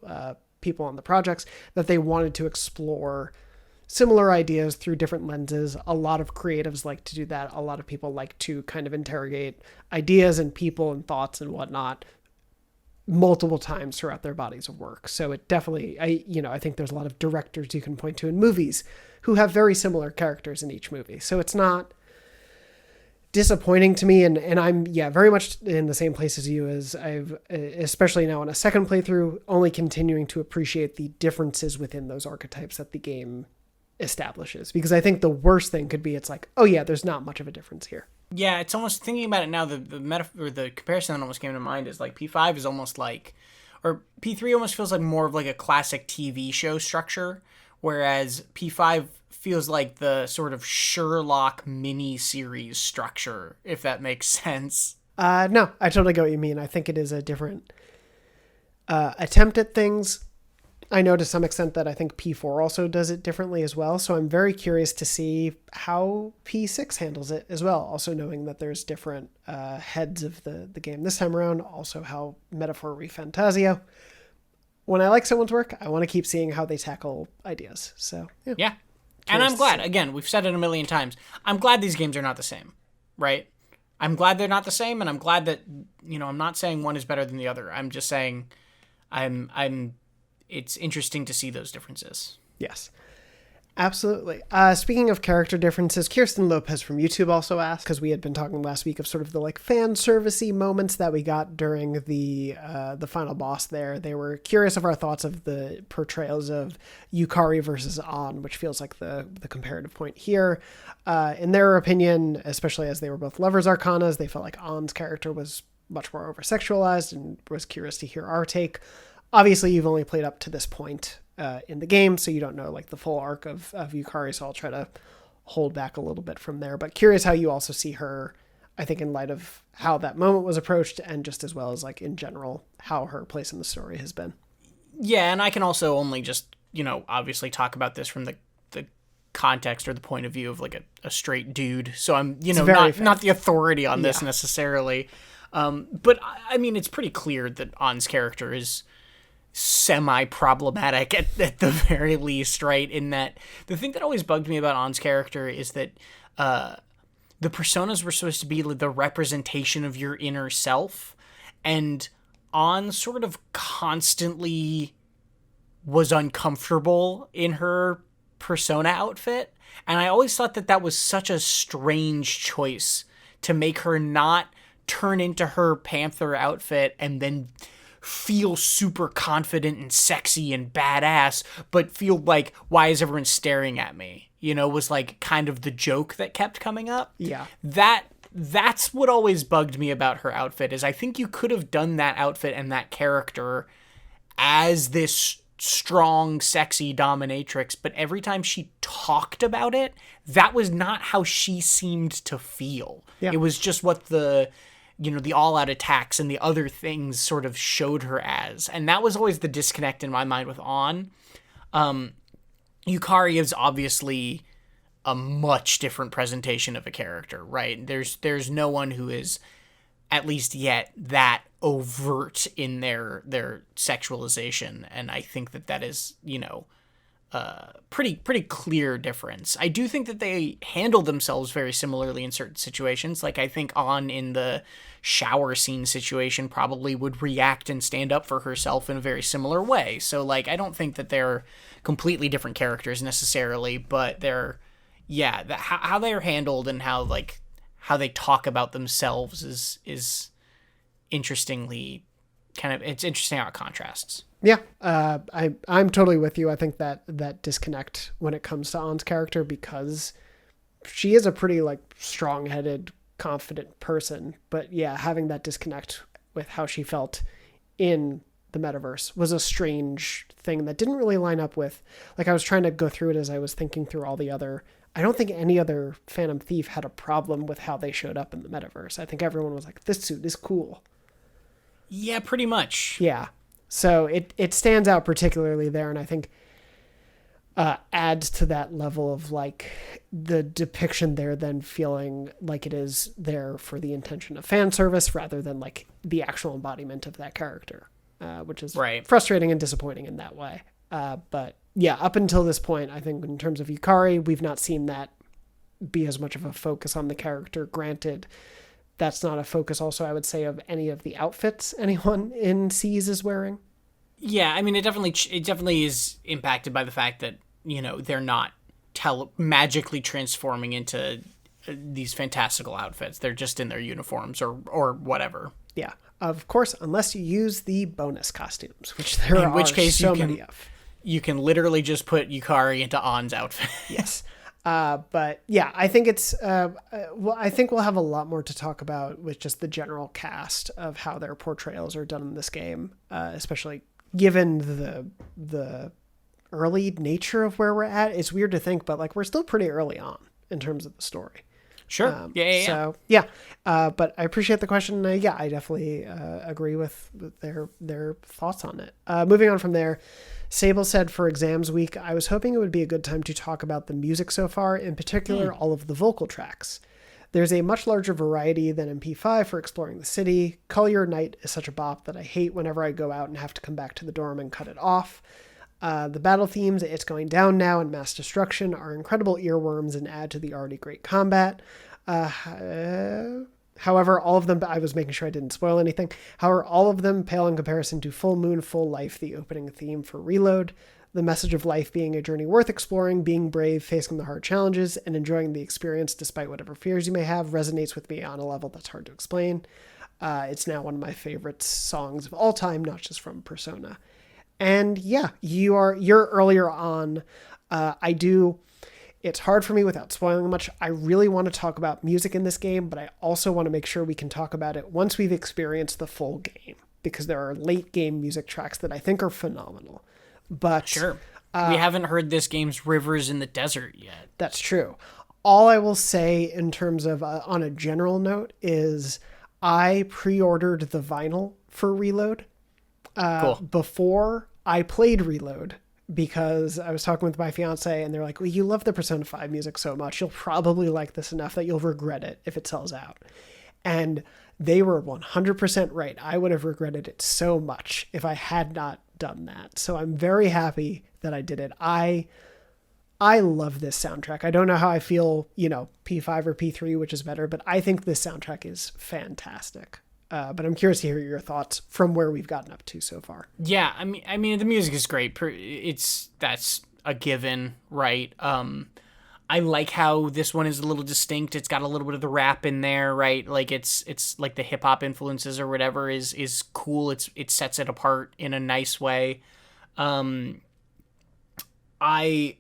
people on the projects, that they wanted to explore similar ideas through different lenses. A lot of creatives like to do that. A lot of people like to kind of interrogate ideas and people and thoughts and whatnot multiple times throughout their bodies of work. So it definitely, I think there's a lot of directors you can point to in movies who have very similar characters in each movie. So it's not disappointing to me, and I'm very much in the same place as you, as I've especially now on a second playthrough only continuing to appreciate the differences within those archetypes that the game establishes, because I think the worst thing could be it's like, there's not much of a difference here. Yeah, it's almost, thinking about it now, the comparison that almost came to mind is like P5 is almost like, or P3 almost feels like more of like a classic TV show structure, whereas P5 feels like the sort of Sherlock mini-series structure, if that makes sense. No, I totally get what you mean. I think it is a different attempt at things. I know to some extent that I think P4 also does it differently as well. So I'm very curious to see how P6 handles it as well. Also knowing that there's different heads of the game this time around. Also how Metaphor ReFantazio. When I like someone's work, I want to keep seeing how they tackle ideas. So yeah. And I'm glad, again, we've said it a million times, I'm glad these games are not the same, right? I'm glad they're not the same, and I'm glad that, I'm not saying one is better than the other. I'm just saying it's interesting to see those differences. Yes, absolutely. Speaking of character differences, Kirsten Lopez from YouTube also asked, because we had been talking last week of sort of the like fan servicey moments that we got during the final boss there. They were curious of our thoughts of the portrayals of Yukari versus An, which feels like the comparative point here. In their opinion, especially as they were both lovers arcanas, they felt like An's character was much more over-sexualized, and was curious to hear our take. obviously you've only played up to this point in the game, so you don't know like the full arc of Yukari, so I'll try to hold back a little bit from there. But curious how you also see her, I think, in light of how that moment was approached, and just as well as like in general how her place in the story has been. Yeah, and I can also only just, obviously talk about this from the context or the point of view of like a straight dude. So I'm, not the authority on this necessarily. But I mean, it's pretty clear that Ann's character is semi-problematic at the very least, right? In that the thing that always bugged me about Ann's character is that the personas were supposed to be the representation of your inner self, and Ann sort of constantly was uncomfortable in her persona outfit, and I always thought that was such a strange choice to make her not turn into her panther outfit and then feel super confident and sexy and badass, but feel like, why is everyone staring at me? Was like kind of the joke that kept coming up. Yeah. That's what always bugged me about her outfit, is I think you could have done that outfit and that character as this strong, sexy dominatrix, but every time she talked about it, that was not how she seemed to feel. Yeah. It was just what the all-out attacks and the other things sort of showed her as. And that was always the disconnect in my mind with Ann. Yukari is obviously a much different presentation of a character, right? There's no one who is, at least yet, that overt in their sexualization, and I think that is, pretty clear difference. I do think that they handle themselves very similarly in certain situations. Like, I think Ann in the shower scene situation probably would react and stand up for herself in a very similar way. So, like, I don't think that they're completely different characters necessarily, but they're, how they're handled and how they talk about themselves is interestingly it's interesting how it contrasts. Yeah, I'm totally with you. I think that disconnect when it comes to Ann's character, because she is a pretty like strong-headed, confident person, but yeah, having that disconnect with how she felt in the metaverse was a strange thing that didn't really line up with, like, I was trying to go through it as I was thinking through all the other, I don't think any other Phantom Thief had a problem with how they showed up in the metaverse. I think everyone was like, this suit is cool. Yeah, pretty much. Yeah. So it stands out particularly there, and I think adds to that level of like the depiction there then feeling like it is there for the intention of fan service rather than like the actual embodiment of that character, which is frustrating and disappointing in that way. But yeah, up until this point, I think in terms of Yukari, we've not seen that be as much of a focus on the character. Granted, that's not a focus also, I would say, of any of the outfits anyone in Seas is wearing. Yeah, I mean, it definitely is impacted by the fact that, they're not magically transforming into these fantastical outfits. They're just in their uniforms or whatever. Yeah, of course, unless you use the bonus costumes, which there are so many of. You can literally just put Yukari into Ann's outfit. Yes. But yeah, I think it's, I think we'll have a lot more to talk about with just the general cast of how their portrayals are done in this game, especially given the early nature of where we're at. It's weird to think, but like, we're still pretty early on in terms of the story. Sure. Yeah. So yeah, but I appreciate the question. I definitely agree with their thoughts on it. Moving on from there, Sable said, for exams week, I was hoping it would be a good time to talk about the music so far, in particular all of the vocal tracks. There's a much larger variety than in P5 for exploring the city. Collier Night is such a bop that I hate whenever I go out and have to come back to the dorm and cut it off. The battle themes, It's Going Down Now and Mass Destruction, are incredible earworms and add to the already great combat. However, all of them, I was making sure I didn't spoil anything. However, all of them pale in comparison to Full Moon, Full Life, the opening theme for Reload. The message of life being a journey worth exploring, being brave, facing the hard challenges, and enjoying the experience despite whatever fears you may have resonates with me on a level that's hard to explain. It's now one of my favorite songs of all time, not just from Persona. And yeah, you're earlier on. It's hard for me without spoiling much. I really want to talk about music in this game, but I also want to make sure we can talk about it once we've experienced the full game. because there are late game music tracks that I think are phenomenal. But Sure. We haven't heard this game's Rivers in the Desert yet. that's true. All I will say in terms of on a general note is I pre-ordered the vinyl for Reload Cool. before I played Reload, because I was talking with my fiance and they're like, well, you love the Persona 5 music so much, you'll probably like this enough that you'll regret it if it sells out. And they were 100% right. I would have regretted it so much if I had not done that. So I'm very happy that I did it. I love this soundtrack. I don't know how I feel, P5 or P3, which is better, but I think this soundtrack is fantastic. But I'm curious to hear your thoughts from where we've gotten up to so far. Yeah, I mean, the music is great. That's a given, right? I like how this one is a little distinct. It's got a little bit of the rap in there, right? Like it's like the hip hop influences or whatever is cool. It sets it apart in a nice way. I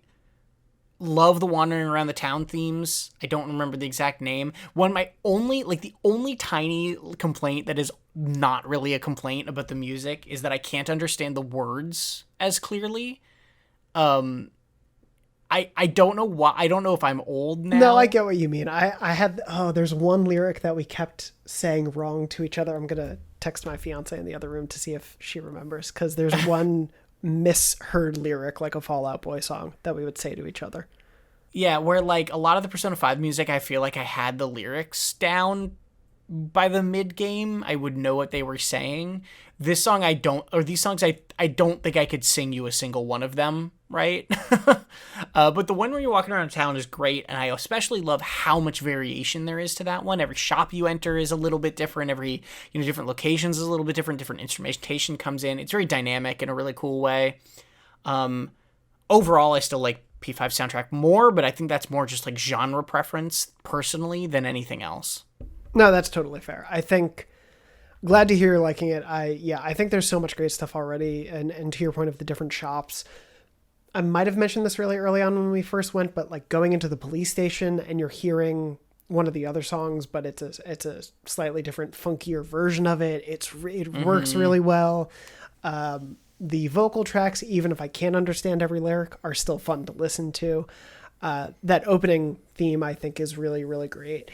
love the wandering around the town themes. I don't remember the exact name. The only tiny complaint that is not really a complaint about the music is that I can't understand the words as clearly. I don't know why. I don't know if I'm old now. No, I get what you mean. There's one lyric that we kept saying wrong to each other. I'm going to text my fiance in the other room to see if she remembers, because there's one misheard lyric, like a Fall Out Boy song, that we would say to each other. Yeah, where like a lot of the Persona 5 music, I feel like I had the lyrics down by the mid game. I would know what they were saying. This song I don't, or these songs I don't think I could sing you a single one of them, right? But the one where you're walking around town is great, and I especially love how much variation there is to that one. Every shop you enter is a little bit different. Every different locations is a little bit different. Different instrumentation comes in. It's very dynamic in a really cool way. Overall, I still like P5 soundtrack more, but I think that's more just like genre preference personally than anything else. No, that's totally fair. I think, glad to hear you're liking it. I think there's so much great stuff already. And to your point of the different shops, I might have mentioned this really early on when we first went, but like going into the police station and you're hearing one of the other songs, but it's a slightly different, funkier version of it. It works really well. The vocal tracks, even if I can't understand every lyric, are still fun to listen to. That opening theme, I think, is really, really great.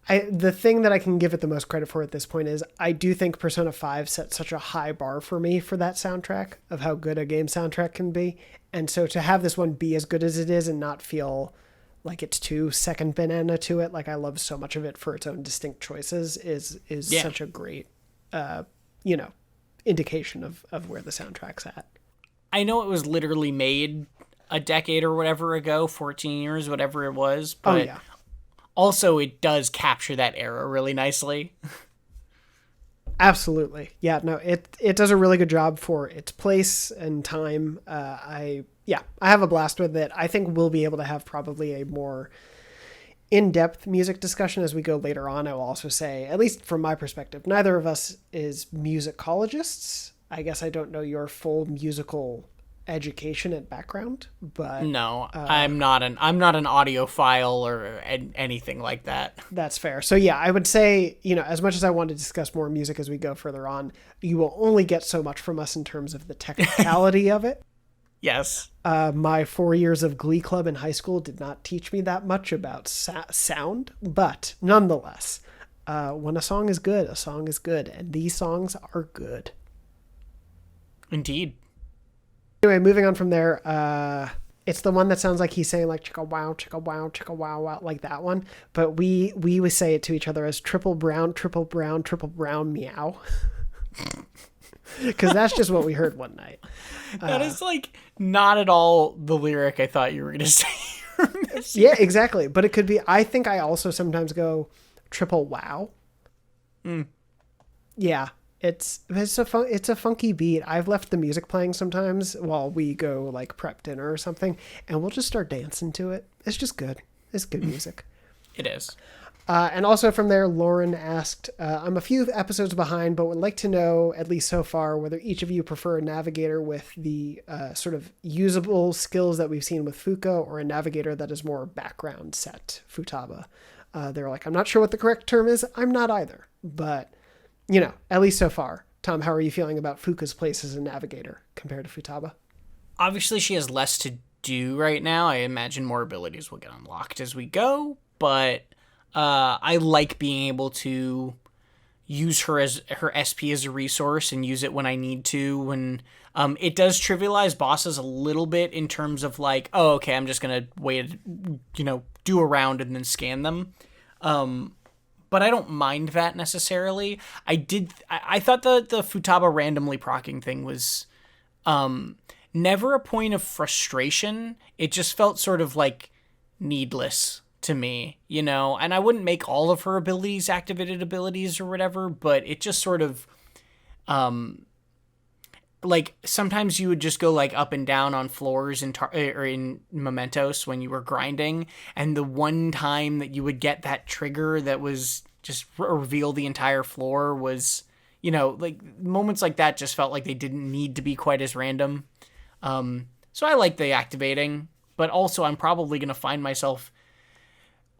The thing that I can give it the most credit for at this point is I do think Persona 5 set such a high bar for me for that soundtrack, of how good a game soundtrack can be. And so to have this one be as good as it is and not feel like it's too second banana to it, like I love so much of it for its own distinct choices, is such a great, indication of where the soundtrack's at. I know it was literally made a decade or whatever ago, 14 years, whatever it was, but also it does capture that era really nicely. Absolutely. Yeah, no, it does a really good job for its place and time. I have a blast with it. I think we'll be able to have probably a more in-depth music discussion as we go later on. I will also say, at least from my perspective, neither of us is musicologists. I guess I don't know your full musical education and background, but no, I'm not an audiophile or anything like that. That's fair. So yeah, I would say, as much as I want to discuss more music as we go further on, you will only get so much from us in terms of the technicality of it. Yes. My 4 years of Glee Club in high school did not teach me that much about sound, but nonetheless, when a song is good, and these songs are good. Indeed. Anyway, moving on from there, it's the one that sounds like he's saying like chicka wow, chicka wow, wow, like that one. But we would say it to each other as triple brown, meow. Because that's just what we heard one night. That is like not at all the lyric I thought you were going to say. Yeah, exactly. But it could be, I think I also sometimes go triple wow. Yeah. It's a funky beat. I've left the music playing sometimes while we go like prep dinner or something, and we'll just start dancing to it. It's just good. It's good music. It is. And also from there, Lauren asked, I'm a few episodes behind, but would like to know, at least so far, whether each of you prefer a navigator with the sort of usable skills that we've seen with Fuka, or a navigator that is more background set, Futaba. They're like, I'm not sure what the correct term is. I'm not either. But at least so far. Tom, how are you feeling about Fuka's place as a navigator compared to Futaba? Obviously, she has less to do right now. I imagine more abilities will get unlocked as we go, but I like being able to use her SP as a resource and use it when I need to. When it does trivialize bosses a little bit in terms of like, oh, okay, I'm just gonna wait, do a round and then scan them. But I don't mind that necessarily. I thought the Futaba randomly proccing thing was never a point of frustration. It just felt sort of like needless to me, and I wouldn't make all of her abilities activated abilities or whatever, but it just sort of like sometimes you would just go like up and down on floors or in Mementos when you were grinding, and the one time that you would get that trigger that was just reveal the entire floor was, like moments like that just felt like they didn't need to be quite as random. So I like the activating, but also I'm probably going to find myself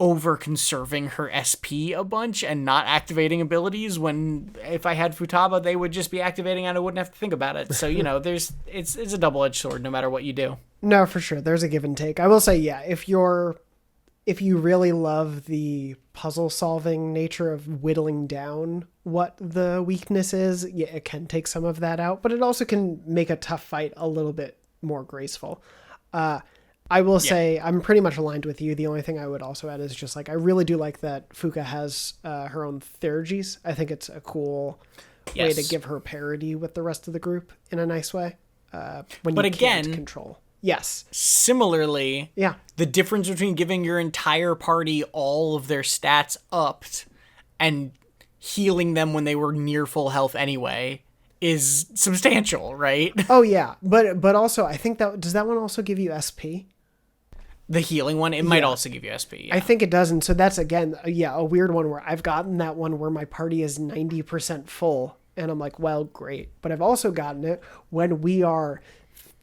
over conserving her SP a bunch and not activating abilities when if I had Futaba, they would just be activating and I wouldn't have to think about it. So, it's a double-edged sword no matter what you do. No, for sure. There's a give and take. I will say, yeah, if you really love the puzzle solving nature of whittling down what the weakness is, yeah, it can take some of that out, but it also can make a tough fight a little bit more graceful. I will say I'm pretty much aligned with you. The only thing I would also add is just like, I really do like that Fuka has her own theurgies. I think it's a cool way to give her parity with the rest of the group in a nice way. Can't control. Yes. Similarly, the difference between giving your entire party all of their stats upped and healing them when they were near full health anyway is substantial, right? Oh yeah, but also I think does that one also give you SP? The healing one, it might also give you SP. Yeah. I think it does, and so that's again, a weird one where I've gotten that one where my party is 90% full, and I'm like, well, great. But I've also gotten it when we are,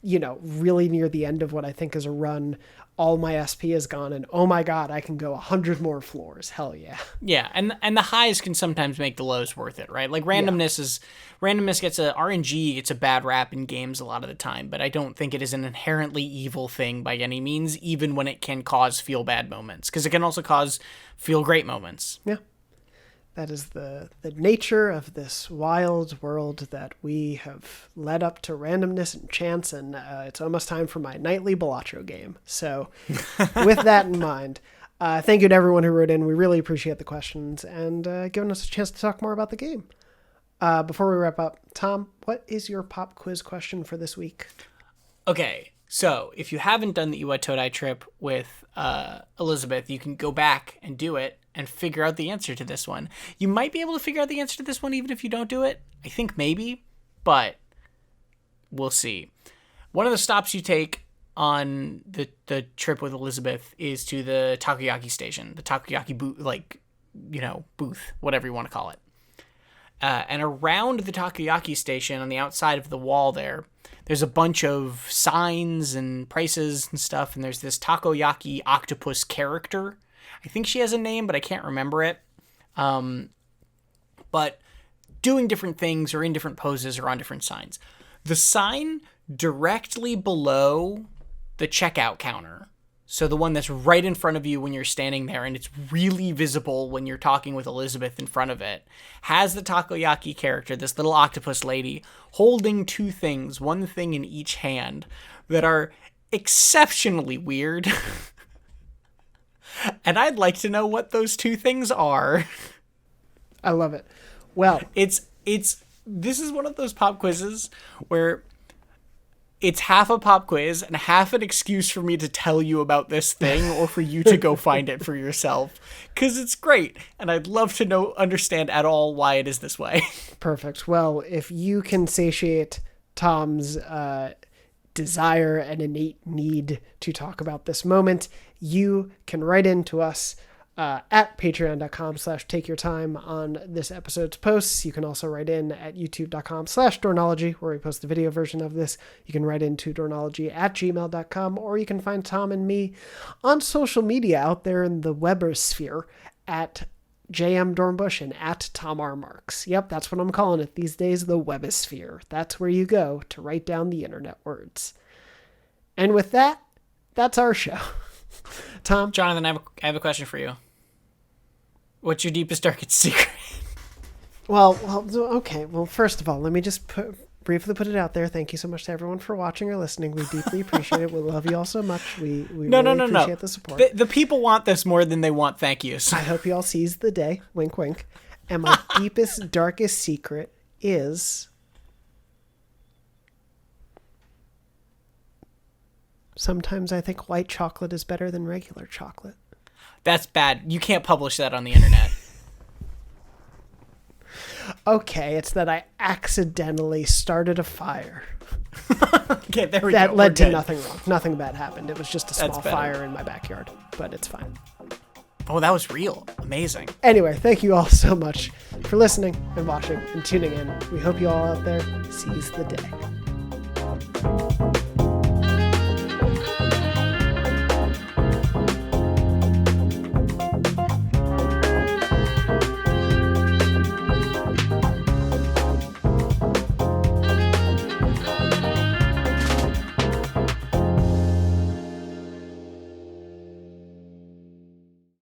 really near the end of what I think is a run. All my SP is gone, and oh my god, I can go 100 more floors. Hell yeah. Yeah, and the highs can sometimes make the lows worth it, right? Like randomness gets RNG gets a bad rap in games a lot of the time, but I don't think it is an inherently evil thing by any means, even when it can cause feel bad moments, because it can also cause feel great moments. Yeah. That is the nature of this wild world that we have led up to randomness and chance, and it's almost time for my nightly Balatro game. So with that in mind, thank you to everyone who wrote in. We really appreciate the questions and giving us a chance to talk more about the game. Before we wrap up, Tom, what is your pop quiz question for this week? Okay, so if you haven't done the Iwa Todai trip with Elizabeth, you can go back and do it and figure out the answer to this one. You might be able to figure out the answer to this one even if you don't do it. I think maybe, but we'll see. One of the stops you take on the trip with Elizabeth is to the takoyaki station, the takoyaki booth, whatever you want to call it. And around the takoyaki station on the outside of the wall there's a bunch of signs and prices and stuff, and there's this takoyaki octopus character. I think she has a name, but I can't remember it. But doing different things or in different poses or on different signs. The sign directly below the checkout counter, so the one that's right in front of you when you're standing there, and it's really visible when you're talking with Elizabeth in front of it, has the takoyaki character, this little octopus lady, holding two things, one thing in each hand, that are exceptionally weird. And I'd like to know what those two things are. I love it. Well, this is one of those pop quizzes where it's half a pop quiz and half an excuse for me to tell you about this thing or for you to go find it for yourself, because it's great and I'd love to understand at all why it is this way. Perfect. Well, if you can satiate Tom's desire and innate need to talk about this moment, you can write in to us at patreon.com/takeyourtime on this episode's posts. You can also write in at youtube.com/Dornology, where we post the video version of this. You can write into dornology@gmail.com, or you can find Tom and me on social media out there in the Weber sphere at JM Dornbush and at Tom R. Marks. Yep, that's what I'm calling it these days, the Webosphere. That's where you go to write down the internet words. And with that, that's our show. Tom? Jonathan, I have a question for you. What's your deepest, darkest secret? Well, okay. Well, first of all, let me just briefly put it out there. Thank you so much to everyone for watching or listening. We deeply appreciate it. We love you all so much. We really appreciate the support. The people want this more than they want thank yous. I hope you all seize the day. Wink, wink. And my deepest, darkest secret is... sometimes I think white chocolate is better than regular chocolate. That's bad. You can't publish that on the internet. Okay, it's that I accidentally started a fire. Okay, there we go. That led to nothing wrong. Nothing bad happened. It was just a small better. fire in my backyard, but it's fine. Oh, that was real. Amazing. Anyway, thank you all so much for listening and watching and tuning in. We hope you all out there seize the day.